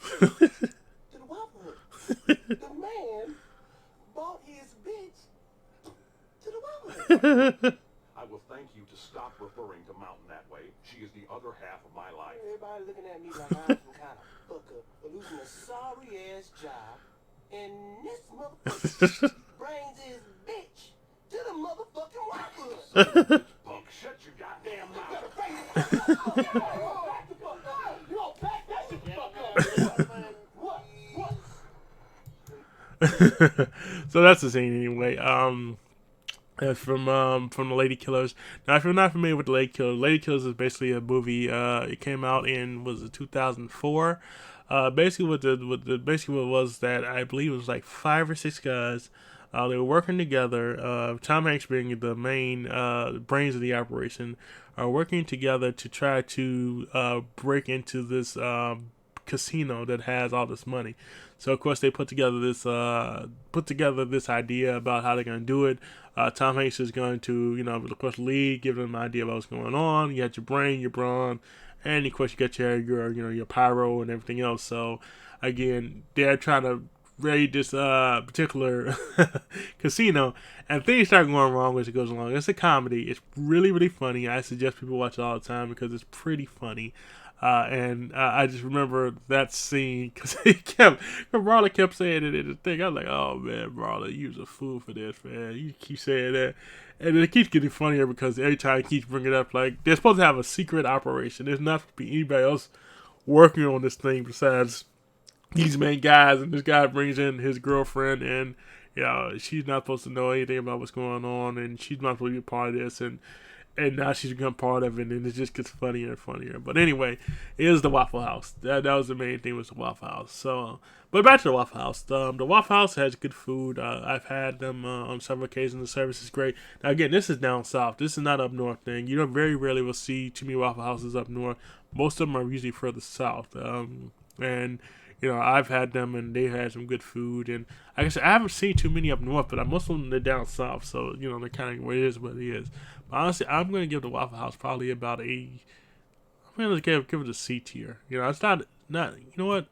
to the Waffle Hut. The man bought his bitch to the Waffle Hut. I will thank you to stop referring to Mountain that way. She is the other half of my life. Everybody looking at me like I'm some kind of fucker for losing a sorry-ass job. And this motherfucker brings his bitch to the motherfucking Waffle Hut. Punk, shut your goddamn mouth. So that's the scene anyway. That's from the Lady Killers. Now, if you're not familiar with the Lady Killers is basically a movie. It came out in, was it 2004? Basically what it was that I believe it was like 5 or 6 guys. They were working together. Tom Hanks being the main brains of the operation, are working together to try to break into this casino that has all this money. So of course they put together this idea about how they're gonna do it. Tom Hanks is going to, of course, lead, give them an idea about what's going on. You got your brain, your brawn, and of course you got your pyro and everything else. So again, they're trying to raid this particular casino, and things start going wrong as it goes along. It's a comedy. It's really, really funny. I suggest people watch it all the time because it's pretty funny. And I just remember that scene because Brawler kept saying it in the thing. I was like, oh man, Brawler, you was a fool for this, man. You keep saying that. And it keeps getting funnier because every time he keeps bringing it up, like, they're supposed to have a secret operation. There's not supposed to be anybody else working on this thing besides these main guys. And this guy brings in his girlfriend, and, she's not supposed to know anything about what's going on, and she's not supposed to be a part of this. And now she's become part of it, and it just gets funnier and funnier. But anyway, it is the Waffle House. That was the main thing, was the Waffle House. So, but back to the Waffle House. The Waffle House has good food. I've had them on several occasions. The service is great. Now, again, this is down south. This is not up north thing. You very rarely will see too many Waffle Houses up north. Most of them are usually further south. And I've had them, and they had some good food. And like I said, I haven't seen too many up north, but most of them are down south. So, they're kind of where it is what it is. But honestly, I'm going to give the Waffle House probably about I'm going to give it a C tier. It's not, you know what?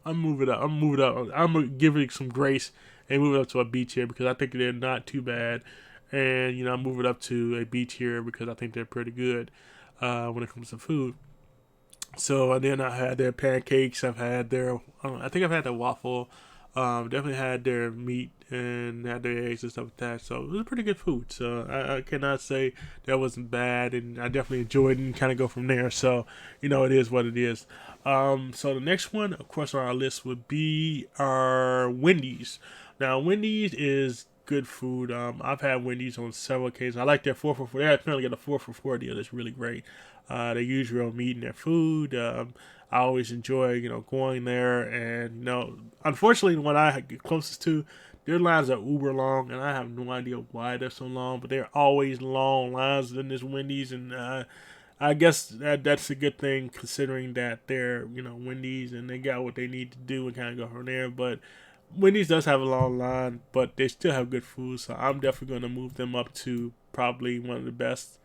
I'm going to move it up. I'm going to give it some grace and move it up to a B tier because I think they're not too bad. And, I'll move it up to a B tier because I think they're pretty good when it comes to food. So, and then I had their pancakes. I've had I think I've had their waffle. Definitely had their meat and had their eggs and stuff like that. So it was pretty good food. So I cannot say that wasn't bad, and I definitely enjoyed it and kind of go from there. So, it is what it is. So the next one, of course, on our list would be our Wendy's. Now, Wendy's is good food. I've had Wendy's on several occasions. I like their 4 for 4. They apparently got a 4 for 4 deal that's really great. They use real meat in their food. I always enjoy, going there. And, unfortunately, when I get closest to, their lines are uber long, and I have no idea why they're so long, but they're always long lines in this Wendy's, and I guess that's a good thing considering that they're, Wendy's, and they got what they need to do and kind of go from there. But Wendy's does have a long line, but they still have good food, so I'm definitely going to move them up to probably one of the best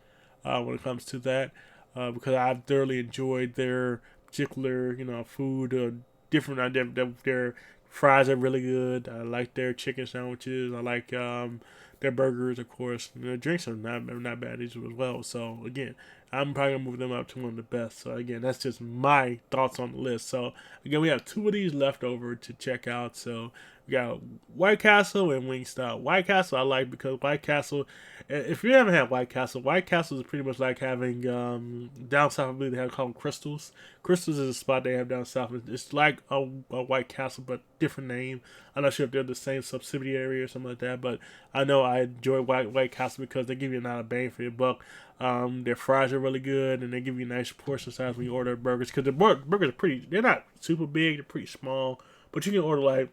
when it comes to that, because I've thoroughly enjoyed their particular, food. Different. Their fries are really good. I like their chicken sandwiches. I like their burgers, of course. Their drinks are not bad as well. So again, I'm probably gonna move them up to one of the best. So again, that's just my thoughts on the list. So again, we have 2 of these left over to check out. So we got White Castle and Wingstop. White Castle I like because White Castle, if you haven't had White Castle is pretty much like having down south. I believe they have called Crystals. Crystals is a spot they have down south. It's like a White Castle, but different name. I'm not sure if they're the same subsidiary or something like that, but I know I enjoy White Castle because they give you a lot of bang for your buck. Their fries are really good, and they give you a nice portion size when you order burgers. Because the burgers are they're not super big, they're pretty small, but you can order like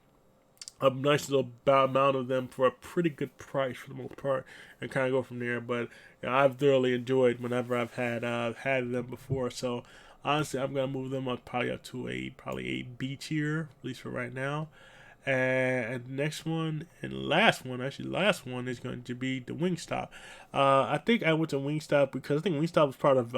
a nice little amount of them for a pretty good price for the most part, and kind of go from there. But I've thoroughly enjoyed whenever I've had them before. So honestly, I'm gonna move them up probably to a B tier, at least for right now. And the next one and last one is going to be the Wingstop. I think I went to Wingstop because I think Wingstop was part of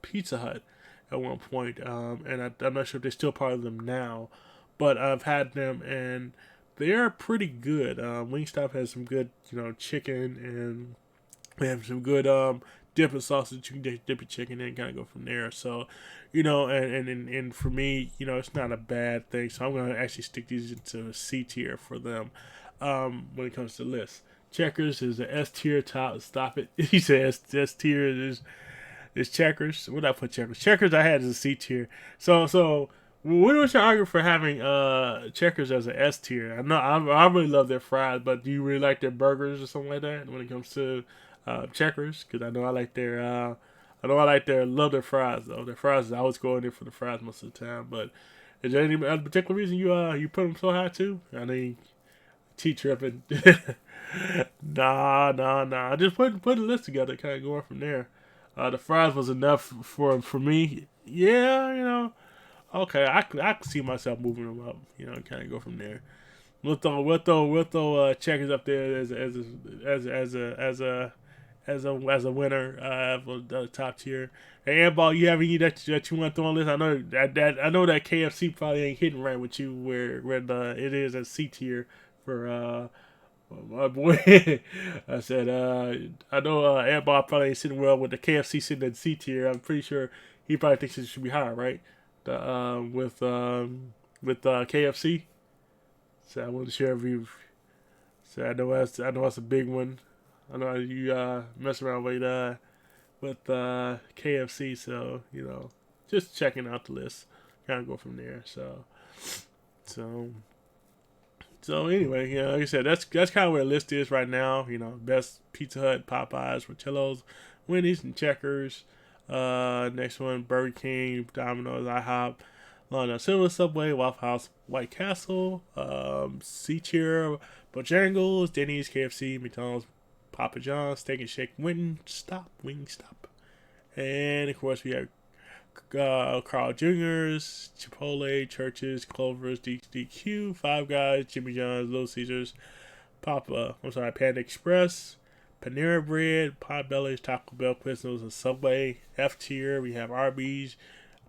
Pizza Hut at one point, and I'm not sure if they're still part of them now. But I've had them, and they're pretty good. Wingstop has some good, chicken, and they have some good dipping sausage. You can dip your chicken in and kind of go from there. So, and for me, it's not a bad thing. So I'm going to actually stick these into C tier for them when it comes to lists. Checkers is an S tier top. Stop it. He says S tier is It's Checkers. What did I put Checkers? Checkers I had as a C tier. So what was your argument for having Checkers as an S tier? I know I really love their fries, but do you really like their burgers or something like that when it comes to Checkers? Because I know I like their love their fries though. Their fries, I always go in there for the fries most of the time. But is there any other particular reason you put them so high too? I mean, T tripping. Nah. I just put a list together, kind of going from there. The fries was enough for me. Yeah, okay, I can see myself moving them up. Kind of go from there. We'll throw Checkers up there as a winner for the top tier. Hey, Amball, you have any that you want to throw on this? I know that KFC probably ain't hitting right with you where it is at C tier for my boy. I said I know Amball probably ain't sitting well with the KFC sitting at C tier. I'm pretty sure he probably thinks it should be higher, right? With KFC. So I wasn't sure if you. So I know that's a big one. I know you mess around with KFC, so just checking out the list, kind of go from there. So anyway, like I said, that's kind of where the list is right now. Best Pizza Hut, Popeyes, Portillo's, Wendy's, and Checkers. Next one, Burger King, Domino's, IHOP, London Silver, Subway, Waffle House, White Castle, C tier, Bojangles, Denny's, KFC, McDonald's, Papa John's, Steak and Shake, Wingstop, and of course we have Carl Jr.'s, Chipotle, Church's, Clover's, DQ, Five Guys, Jimmy John's, Little Caesars, Panda Express, Panera Bread, Potbelly's, Taco Bell, Quiznos, and Subway. F tier, we have Arby's,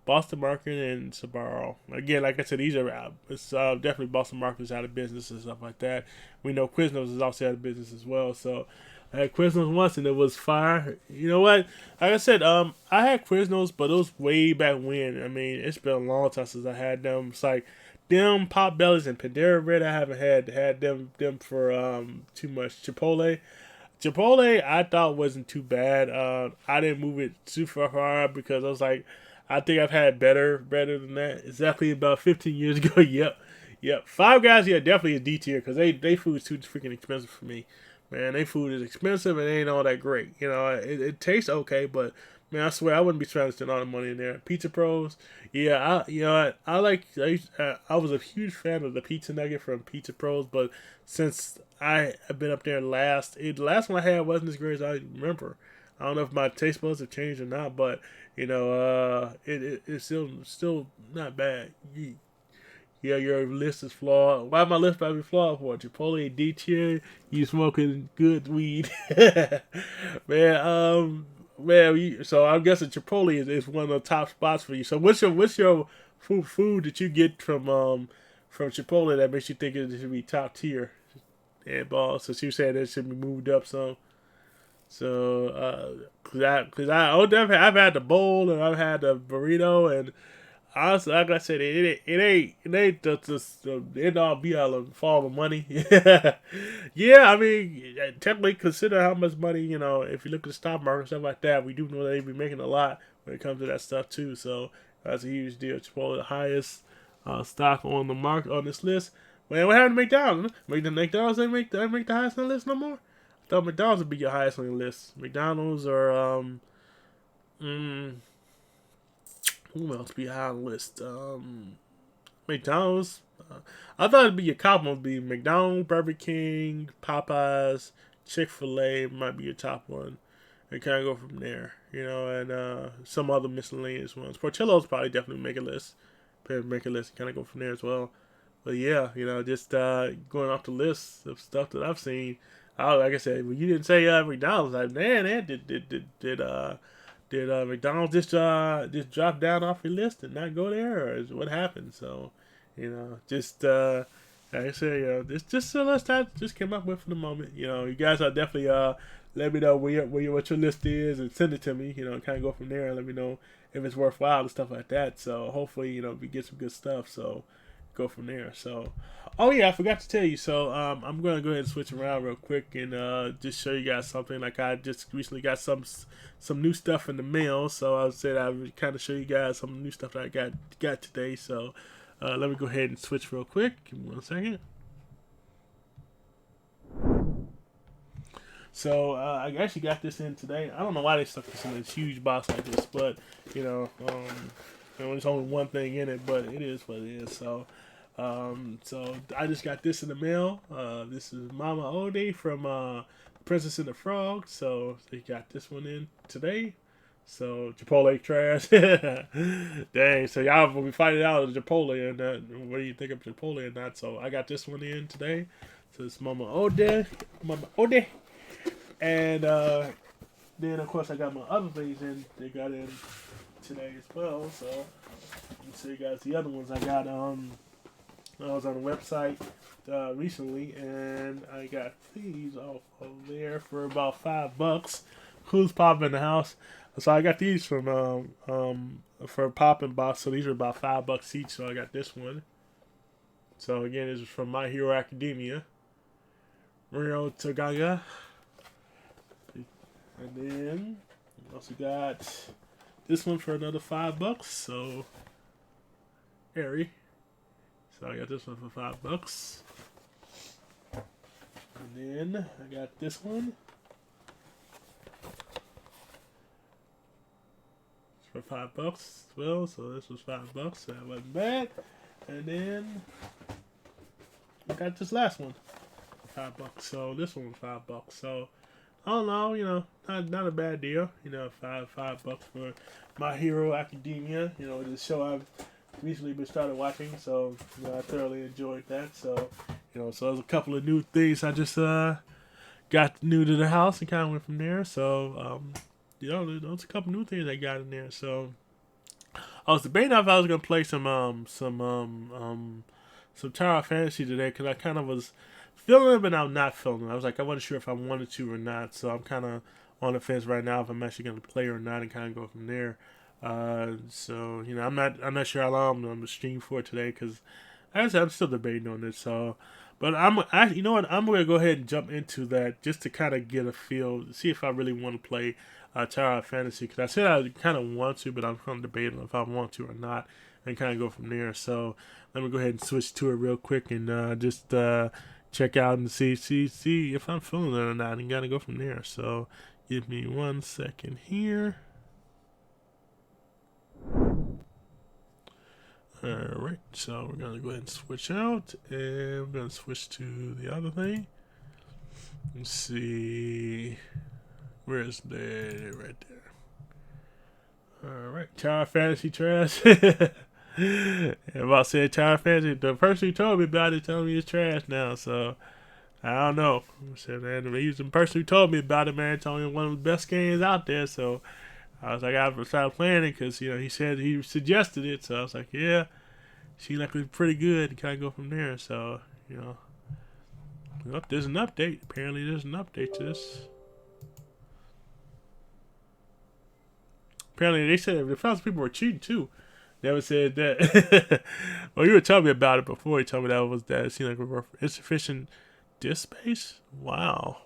Boston Market, and Sbarro. Again, like I said, these are it's definitely Boston Market's out of business and stuff like that. We know Quiznos is also out of business as well. So I had Quiznos once and it was fire. You know what? Like I said, I had Quiznos, but it was way back when. I mean, it's been a long time since I had them. It's like them Potbellies and Panera Bread. I haven't had them for too much. Chipotle, I thought wasn't too bad. I didn't move it super far because I was like, I think I've had better than that. Exactly about 15 years ago. Yep. Five Guys, yeah, definitely a D tier because they food is too freaking expensive for me. Man, they food is expensive and it ain't all that great. It tastes okay, but man, I swear I wouldn't be trying to spend all the money in there. Pizza Pros, yeah, I was a huge fan of the pizza nugget from Pizza Pros, but since I have been up there the last one I had wasn't as great as I remember. I don't know if my taste buds have changed or not, but it's still not bad. Yeah, your list is flawed. Why my list might be flawed for? Chipotle D tier, you smoking good weed, man. So I'm guessing Chipotle is one of the top spots for you. So what's your food that you get from Chipotle that makes you think it should be top tier? And ball. So she said it should be moved up some. So, I've had the bowl and I've had the burrito, and honestly, like I said, it ain't the end all be all of fall of money. Yeah, I mean, technically consider how much money, if you look at the stock market and stuff like that, we do know they be making a lot when it comes to that stuff too. So that's a huge deal. Chipotle, the highest stock on the market on this list. Man, what happened to McDonald's? McDonald's ain't make the highest on the list no more. I thought McDonald's would be your highest on your list. McDonald's or who else be high on the list? McDonald's. I thought it'd be your top one would be McDonald's, Burger King, Popeyes, Chick-fil-A might be your top one. And kind of go from there, and some other miscellaneous ones. Portillo's probably definitely make a list. Kind of go from there as well. But yeah, just going off the list of stuff that I've seen. Like I said, when you didn't say McDonald's, like man, did McDonald's just drop down off your list and not go there, or is what happened? So, just like I said, just a list I just came up with for the moment. You guys are definitely let me know what your list is and send it to me. Kind of go from there and let me know if it's worthwhile and stuff like that. So hopefully, we get some good stuff. So go from there. So, oh yeah, I forgot to tell you. So, I'm gonna go ahead and switch around real quick and just show you guys something. Like I just recently got some new stuff in the mail. So I said I would kind of show you guys some new stuff that I got today. So, let me go ahead and switch real quick. Give me 1 second. So I actually got this in today. I don't know why they stuck this in this huge box like this, but you know, there's only one thing in it, but it is what it is. So, so I just got this in the mail. This is Mama Ode from Princess and the Frog. So they got this one in today. So Chipotle trash. Dang. So y'all will be fighting out of Chipotle and what do you think of Chipotle or not? So I got this one in today. So it's Mama Ode. And then of course I got my other things in. They got in today as well. So you see you guys the other ones I got. I was on the website recently and I got these off of there for about $5. Who's popping in the house? So I got these from for Poppin' Box. So these are about $5 each. So I got this one. So again, this is from My Hero Academia. Rio Tagaga. And then we also got this one for another $5. So Harry. So I got this one for $5. And then I got this one for $5 as well. So this was $5. So that wasn't bad. And then I got this last one for $5. So this one was $5. So I don't know, you know, not a bad deal. You know, $5 for My Hero Academia. You know, the show I've recently been started watching, so you know, I thoroughly enjoyed that. So, you know, so there's a couple of new things I just got new to the house and kind of went from there. So, you know, there's a couple new things I got in there. So, I was debating if I was gonna play some Tower Fantasy today because I kind of was feeling it, but I'm not feeling it. I was like, I wasn't sure if I wanted to or not. So I'm kind of on the fence right now if I'm actually gonna play or not, and kind of go from there. So you know, I'm not sure how long I'm gonna stream for today because as I said, I'm still debating on this. So, but you know what, I'm gonna go ahead and jump into that just to kind of get a feel, see if I really want to play Tower of Fantasy because I said I kind of want to, but I'm kind of debating if I want to or not, and kind of go from there. So let me go ahead and switch to it real quick and just check out and see if I'm feeling it or not, and gotta go from there. So give me 1 second here. Alright, so we're gonna go ahead and switch out, and we're gonna switch to the other thing. Let's see, where's that? Right there. Alright, Tower Fantasy trash. If I said Tower Fantasy, the person who told me about it telling me it's trash now, so I don't know. I said, man, the person who told me about it, man, told me one of the best games out there, so I was like, I started playing it because, you know, he suggested it, so I was like, yeah, seemed like it was pretty good, and kind of go from there. So, you know, well, there's an update. Apparently there's an update to this. Apparently they said the found people were cheating too. Never said that. Well, you were telling me about it before. You told me that it seemed like insufficient disk space. Wow,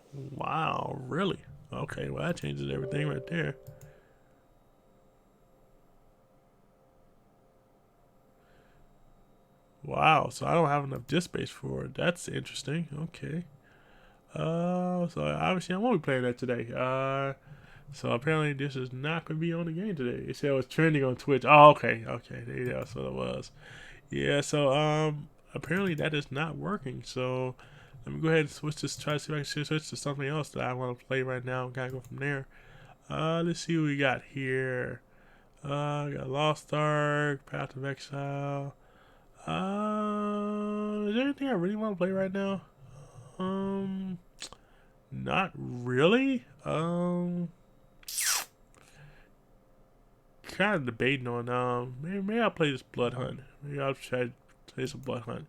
really? Okay, well that changes everything right there. Wow, so I don't have enough disk space for it. That's interesting. Okay. So obviously I won't be playing that today. So apparently this is not going to be on the game today. It said it was trending on Twitch. Oh, okay. That's what it was. Yeah, so apparently that is not working. So let me go ahead and switch this. Try to see if I can switch to something else that I want to play right now and kind of go from there. Let's see what we got here. Got Lost Ark, Path of Exile. Is there anything I really want to play right now? Not really. Kind of debating on maybe I'll play this Blood Hunt. Maybe I'll try to play some Blood Hunt.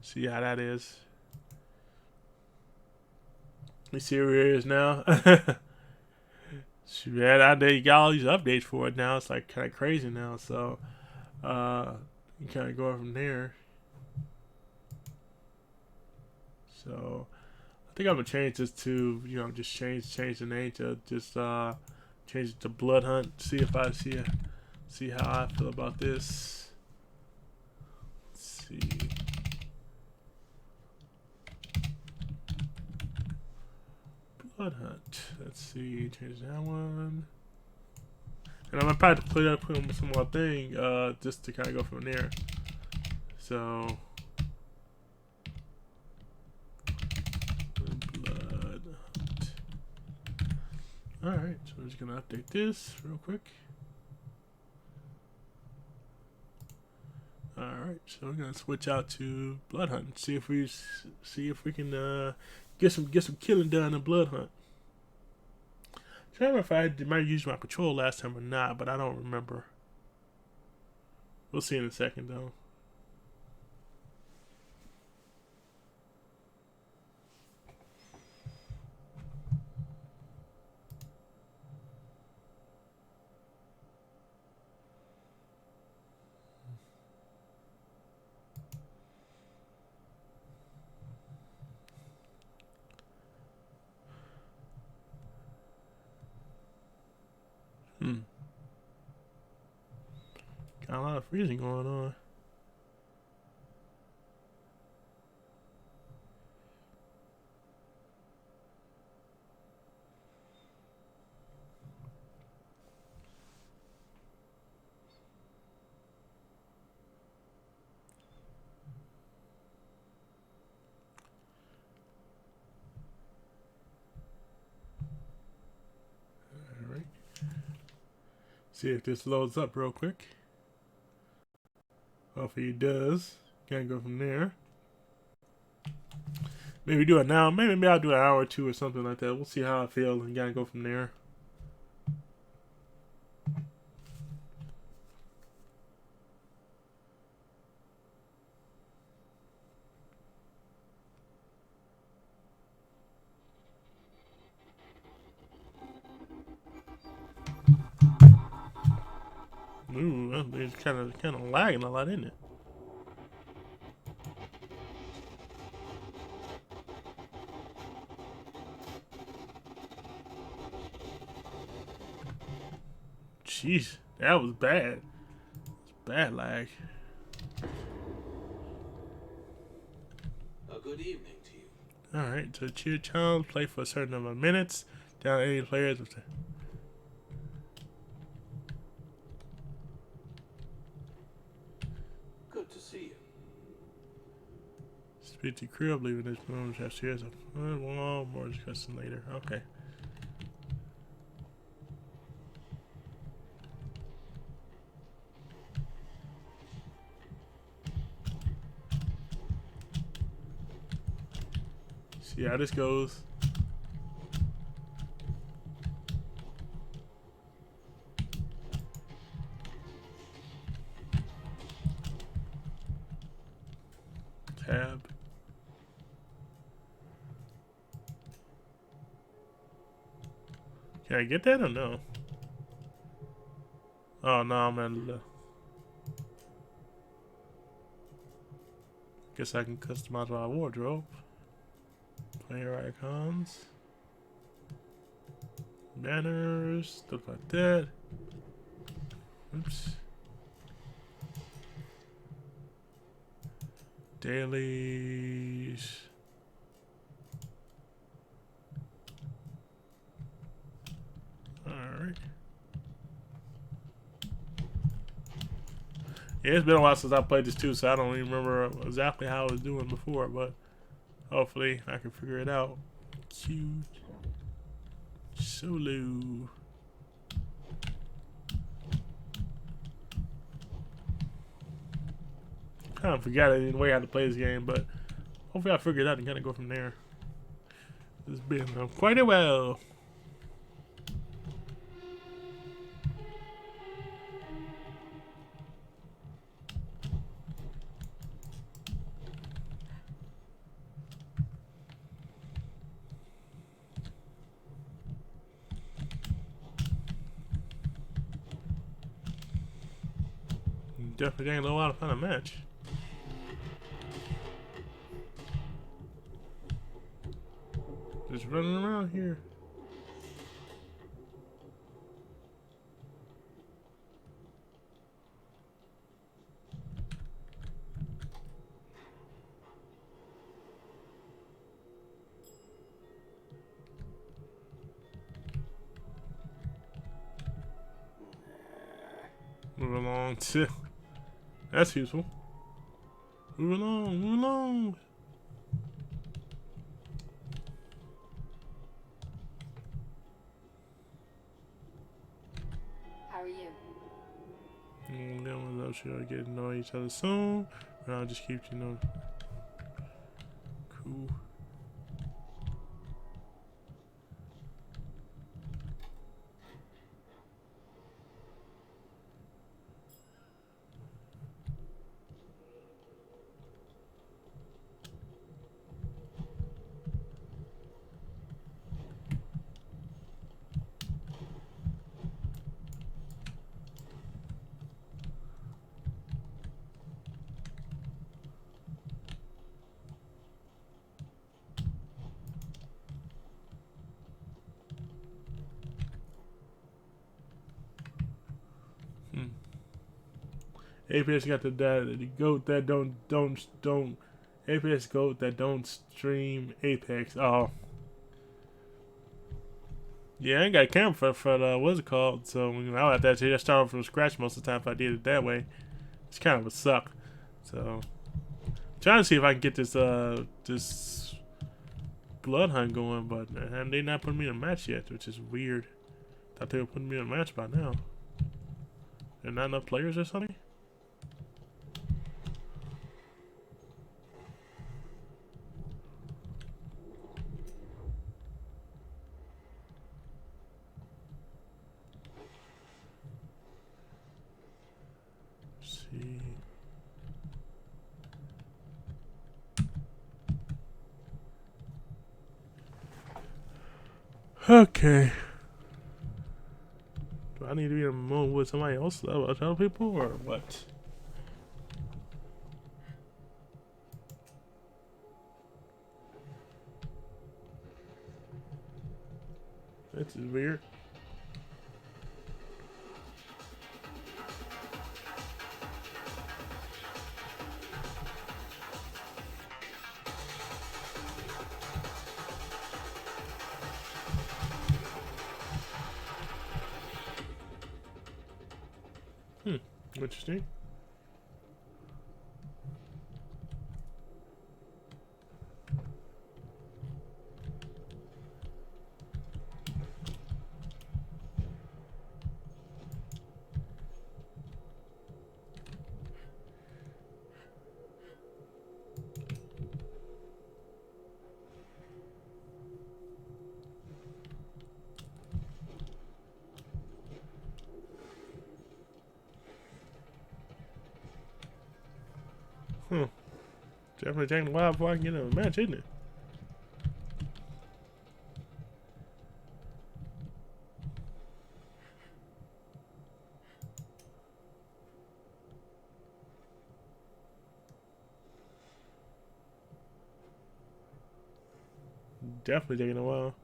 See how that is. Let's see where it is now. Yeah, they got all these updates for it now. It's like kind of crazy now. So, you kind of go from there. So I think I'm gonna change this to, you know, just change the name to just change it to Blood Hunt. See if I see how I feel about this. Let's see. Blood Hunt. Let's see. Change that one. And I'm gonna probably put in some more thing, just to kind of go from there. So, Blood Hunt. All right, so I'm just gonna update this real quick. All right, so we're gonna switch out to Blood Hunt. See if we can get some killing done in Blood Hunt. I don't know if I might use my patrol last time or not, but I don't remember. We'll see in a second, though. Got a lot of freezing going on. All right. See if this loads up real quick. Hopefully it does. Can't go from there. Maybe do it now. Maybe I'll do an hour or two or something like that. We'll see how I feel and gotta go from there. Ooh, it's kind of lagging a lot, isn't it? Jeez, that was bad. It's bad lag. A good evening to you. All right, so cheer challenge, play for a certain number of minutes. Down any players. Good to see you. Speak to crew, I believe in this room. Have shares of more discussion later. Okay. See how this goes. Tab. Can I get that or no? Oh no, I'm in. Guess I can customize my wardrobe. Player icons, banners, stuff like that. Oops. Dailies. Alright. Yeah, it's been a while since I played this too, so I don't even remember exactly how I was doing before, but hopefully I can figure it out. Cute. Solo. Kind of forgot any way how to play this game, but hopefully I figure it out and kind of go from there. It's been quite a while. Definitely taking a little while to find a match. Just running around here. Move along to. That's useful. Move along, move along. How are you? And then we'll sure get to know each other soon. And I'll just keep, you know. Cool. APS got the goat that don't APS goat that don't stream Apex. Oh, yeah, I ain't got a camera for the what's it called? So I'll have to actually just start from scratch most of the time if I did it that way. It's kind of a suck. So trying to see if I can get this this blood hunt going, but they not putting me in a match yet, which is weird. Thought they were putting me in a match by now. There not enough players or something? See. Okay. Do I need to be in a mood with somebody else, other people, or what? This is weird. Interesting. Definitely taking a while before I can get in a match, isn't it? Definitely taking a while.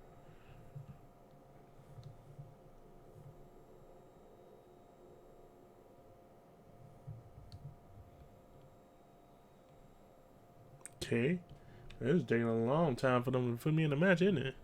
Okay. It's taking a long time for them to put me in the match, isn't it?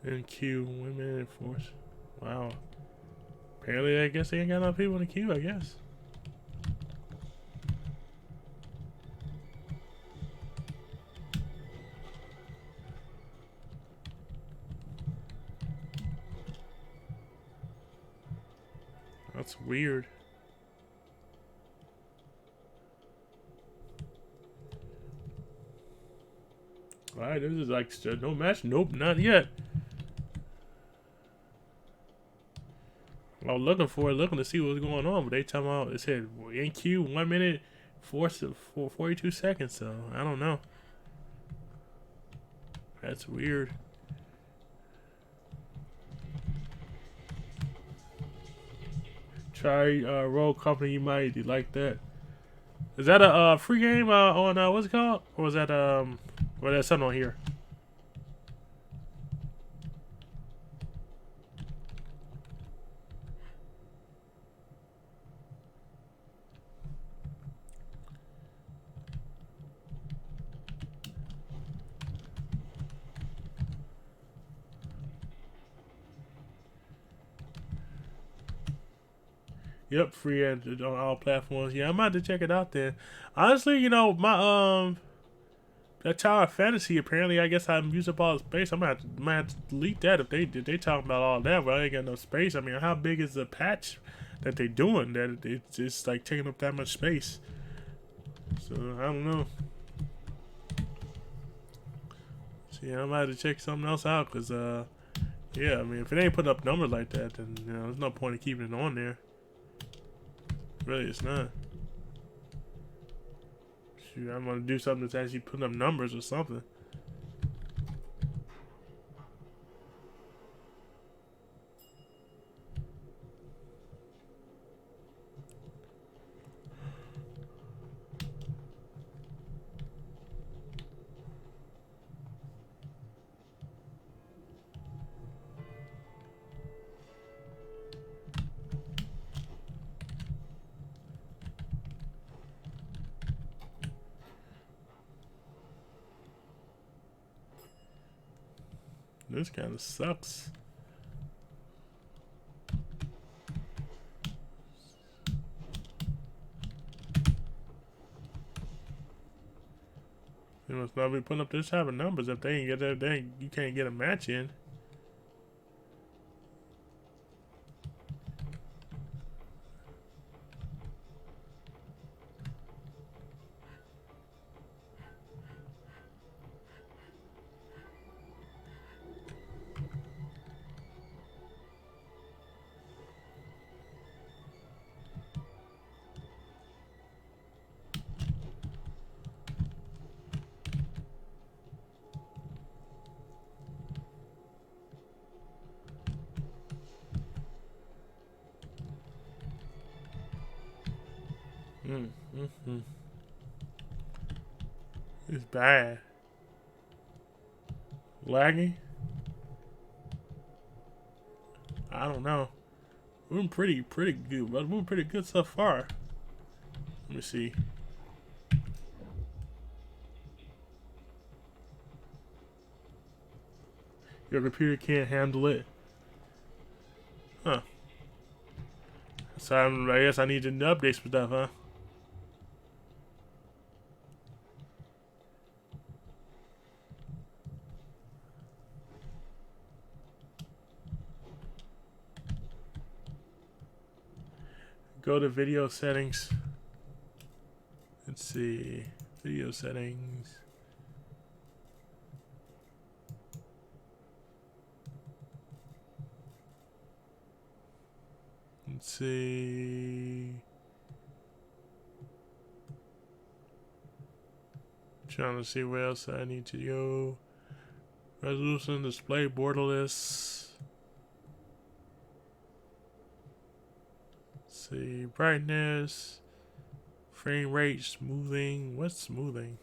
And queue women in force. Wow. Apparently, I guess they ain't got enough people in the queue, I guess. That's weird. Alright, this is like still no match. Nope, not yet. I was looking for it, looking to see what's going on, but they talking about, it said in queue 1 minute 42 seconds, so I don't know. That's weird. Try Rogue Company, you might like that. Is that a free game on what's it called? Or was that or that's something on here? Yep, free on all platforms. Yeah, I'm about to check it out then. Honestly, you know, my that Tower of Fantasy, apparently I guess I'm using up all the space. Might have to delete that if they talking about all that, but I ain't got no space. I mean, how big is the patch that they doing that it's just like taking up that much space? So I don't know. So yeah, I'm about to check something else out, cause yeah, I mean, if it ain't putting up numbers like that, then you know, there's no point in keeping it on there. Really, it's not. Shoot, I'm gonna do something that's actually putting up numbers or something. This kind of sucks. They must not be putting up this type of numbers if they ain't get that. You can't get a match in. It's bad. Laggy? I don't know. We're doing pretty good, but we're pretty good so far. Let me see. Your computer can't handle it. Huh. So I guess I need to update some stuff, huh? Go to video settings. Let's see. Video settings. Let's see. Trying to see where else I need to go. Resolution, display, borderless. See, brightness, frame rate, smoothing. What's smoothing?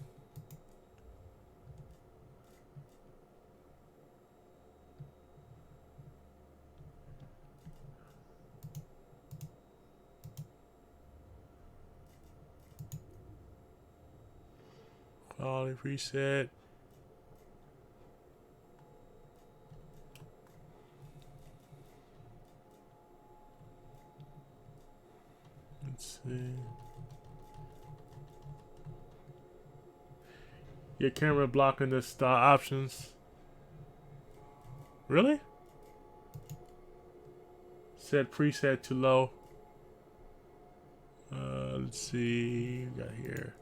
Quality preset. Let's see. Your camera blocking the options. Really? Set preset to low. Let's see. We got here.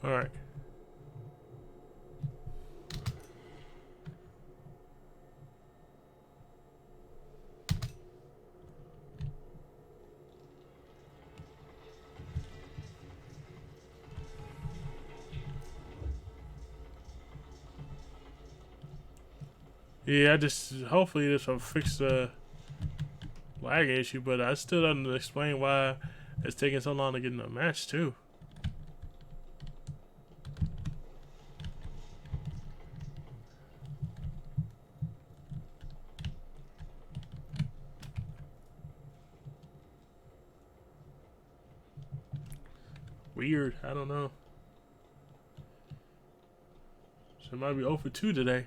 All right. Yeah, I just hopefully this will fix the lag issue, but I still don't explain why it's taking so long to get in a match too. Weird, I don't know. So it might be 0 for 2 today.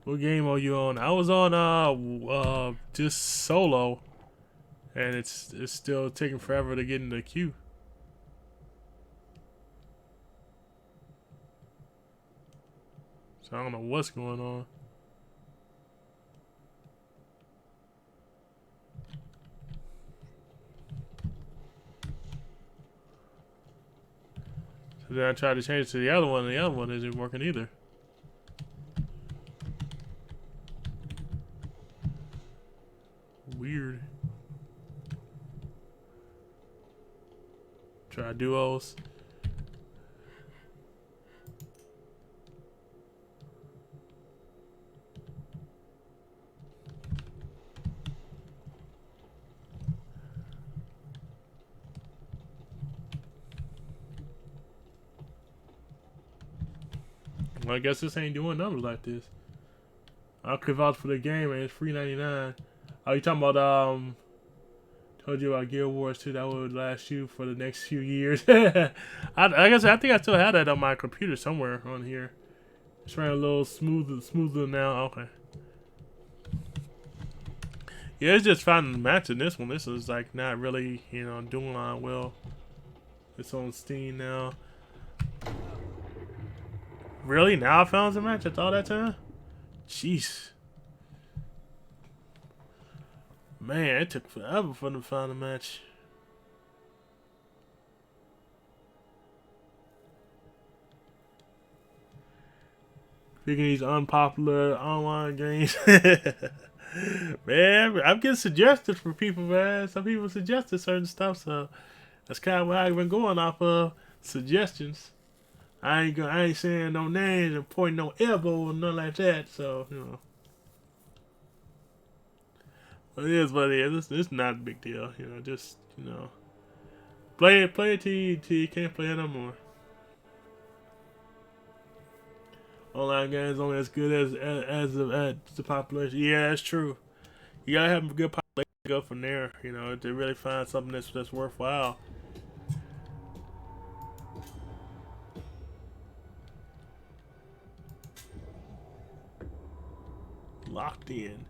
What game are you on? I was on just solo, and it's still taking forever to get in the queue. So I don't know what's going on. So then I tried to change to the other one, and the other one isn't working either. Weird. Try duos. Well, I guess this ain't doing numbers like this. I could vouch for the game, and it's $3.99. Oh, you talking about told you about Guild Wars 2, that would last you for the next few years. I guess I think I still have that on my computer somewhere on here. It's running a little smoother now. Okay. Yeah, it's just finding the match in this one. This is like not really, you know, doing well. It's on Steam now. Really? Now I found the match after all that time? Jeez. Man, it took forever for them to find a match. Picking these unpopular online games. Man, I'm getting suggested for people, man. Some people suggested certain stuff, so that's kind of what I've been going off of. Suggestions. I ain't saying no names and pointing no elbow or nothing like that, so, you know. But it is what it is. It's not a big deal, you know, just, you know. Play it till you can't play it no more. Online games only as good as the population. Yeah, that's true. You gotta have a good population to go from there, you know, to really find something that's worthwhile. Locked in.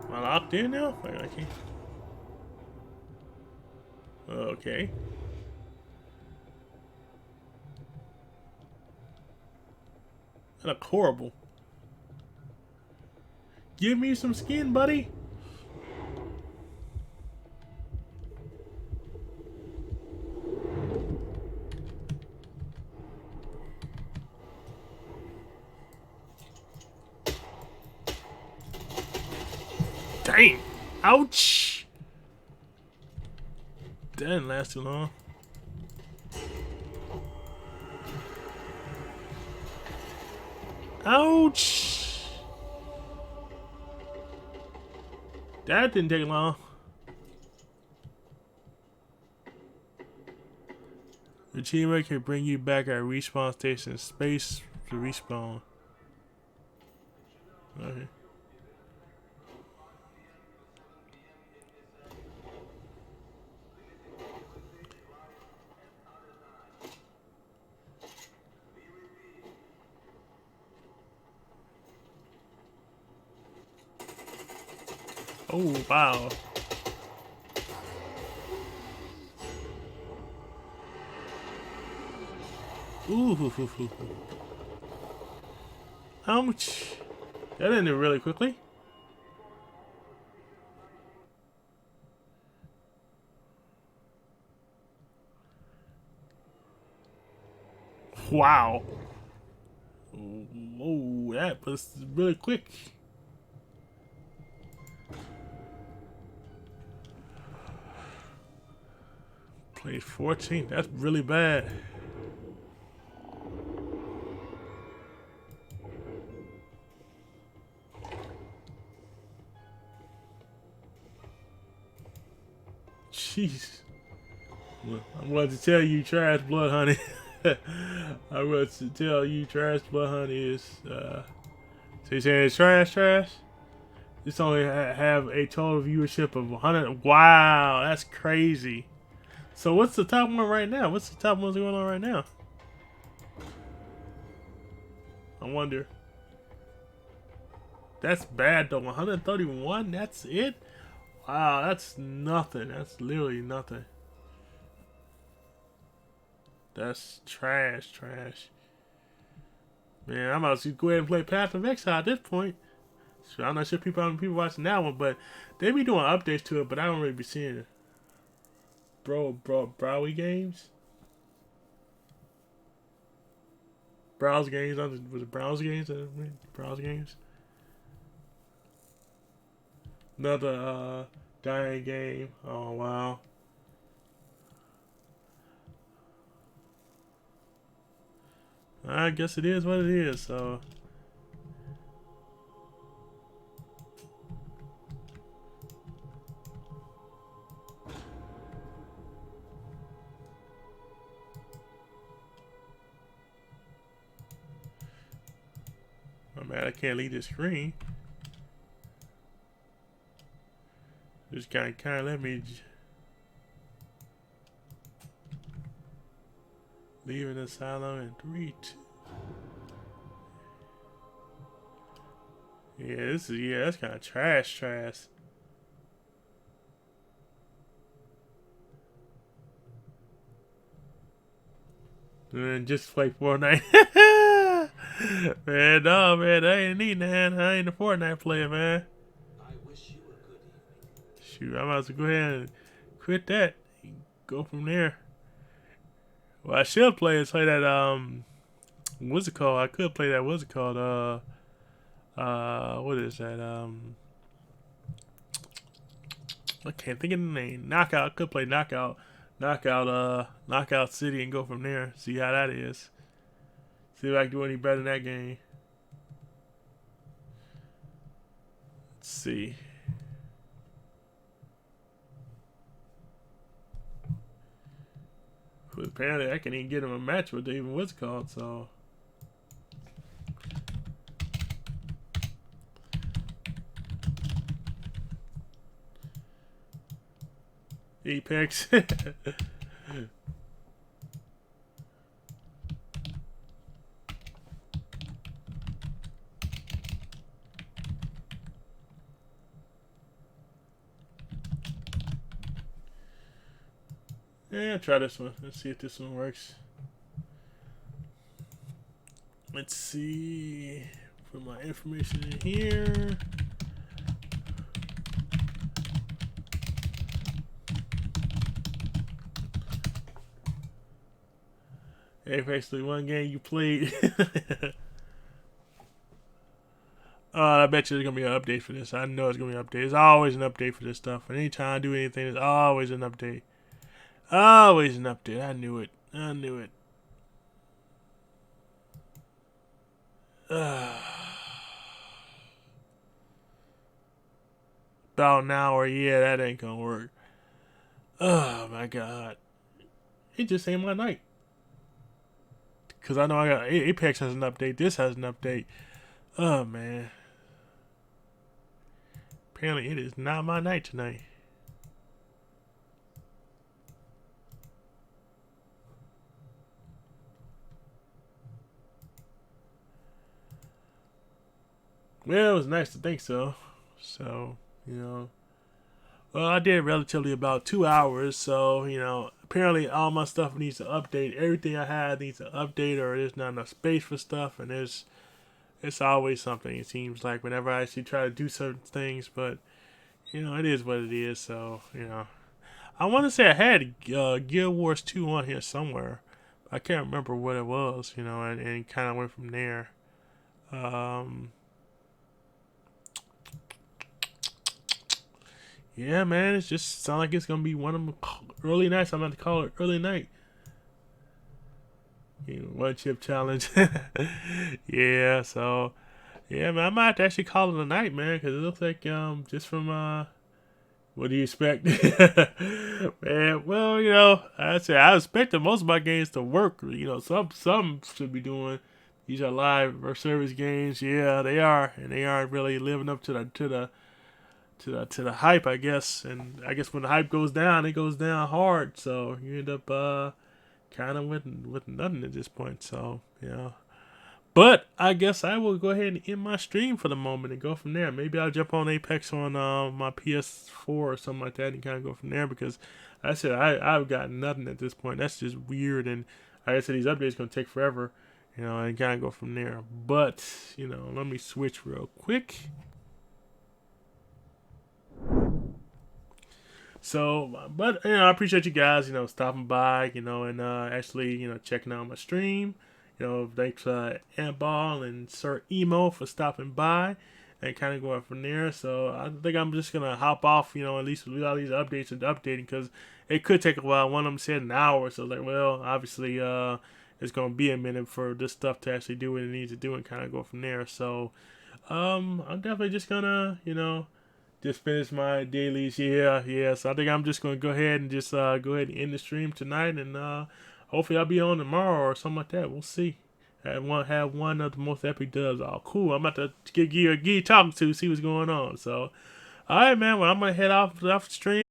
Am I locked in now? Wait, I can't. Okay. That look horrible. Give me some skin, buddy. Dang. Ouch. That didn't last too long. Ouch. That didn't take long. The teammate can bring you back at respawn station. Space to respawn. Okay. Oh, wow. Ooh, hoo, hoo, hoo, hoo. Ouch. That ended really quickly. Wow. Whoa, that was really quick. Played 14. That's really bad. Jeez. Well, I wanted to tell you trash blood honey. I wanted to tell you trash blood honey is so you saying it's trash? This only have a total viewership of 100. Wow, that's crazy. So what's the top one right now? What's the top ones going on right now? I wonder. That's bad though. 131. That's it. Wow, that's nothing. That's literally nothing. That's trash. Man, I'm about to go ahead and play Path of Exile at this point. So I'm not sure how many people watching that one, but they be doing updates to it, but I don't really be seeing it. Browy games? Browse games? Was it Browse games? Browse games? Another dying game. Oh, wow. I guess it is what it is, so. I'm mad I can't leave this screen. Just kind of let me leave an asylum in 3, 2. Yeah, that's kind of trash. And just play Fortnite. Man, no, man, I ain't need that. I ain't a Fortnite player, man. I wish you a good evening. Shoot, I'm about to go ahead and quit that. Go from there. Well, I should play that, what's it called? I could play that, what's it called? What is that? I can't think of the name. Knockout. I could play Knockout. Knockout City and go from there. See how that is. See if I can do any better in that game. Let's see. But apparently I can even get him a match with even what's it called, so. Apex. Yeah, try this one. Let's see if this one works. Let's see. Put my information in here. Apex 3, one game you played. I bet you there's gonna be an update for this. I know it's gonna be an update. There's always an update for this stuff. And anytime I do anything, there's always an update. Always an update. I knew it. About an hour. Yeah, that ain't gonna work. Oh my god. It just ain't my night. Because I know I got Apex has an update. This has an update. Oh man. Apparently it is not my night tonight. Well, it was nice to think so. So, you know. Well, I did relatively about 2 hours, so, you know, apparently all my stuff needs to update. Everything I had needs to update, or there's not enough space for stuff, and it's always something, it seems like, whenever I actually try to do certain things, but, you know, it is what it is, so, you know. I want to say I had Guild Wars 2 on here somewhere. I can't remember what it was, you know, and kind of went from there. Yeah, man, it just sounds like it's gonna be one of them early nights. I'm going to call it early night. You know, one chip challenge. Yeah, so yeah, man, I might have to actually call it a night, man, because it looks like just from what do you expect? Man, well, you know, I expected most of my games to work. You know, some should be doing. These are live or service games. Yeah, they are, and they aren't really living up to the hype, I guess. And I guess when the hype goes down, it goes down hard. So you end up kind of with nothing at this point. So yeah. But I guess I will go ahead and end my stream for the moment and go from there. Maybe I'll jump on Apex on my PS4 or something like that and kind of go from there, because like I said I've got nothing at this point. That's just weird, and like I said, these updates going to take forever, you know, and kind of go from there. But, you know, let me switch real quick. So, but, you know, I appreciate you guys, you know, stopping by, you know, and actually, you know, checking out my stream. You know, thanks Antball and Sir Emo for stopping by and kind of going from there. So I think I'm just going to hop off, you know, at least with all these updates and updating, because it could take a while. One of them said an hour. So like, well, obviously it's going to be a minute for this stuff to actually do what it needs to do and kind of go from there. So I'm definitely just going to, you know, just finish my dailies. Yeah. So I think I'm just going to go ahead and just go ahead and end the stream tonight, and hopefully I'll be on tomorrow or something like that. We'll see. Have one of the most epic dubs. Oh, cool. I'm about to get Gee talking to, see what's going on. So, all right, man. Well, I'm going to head off the stream.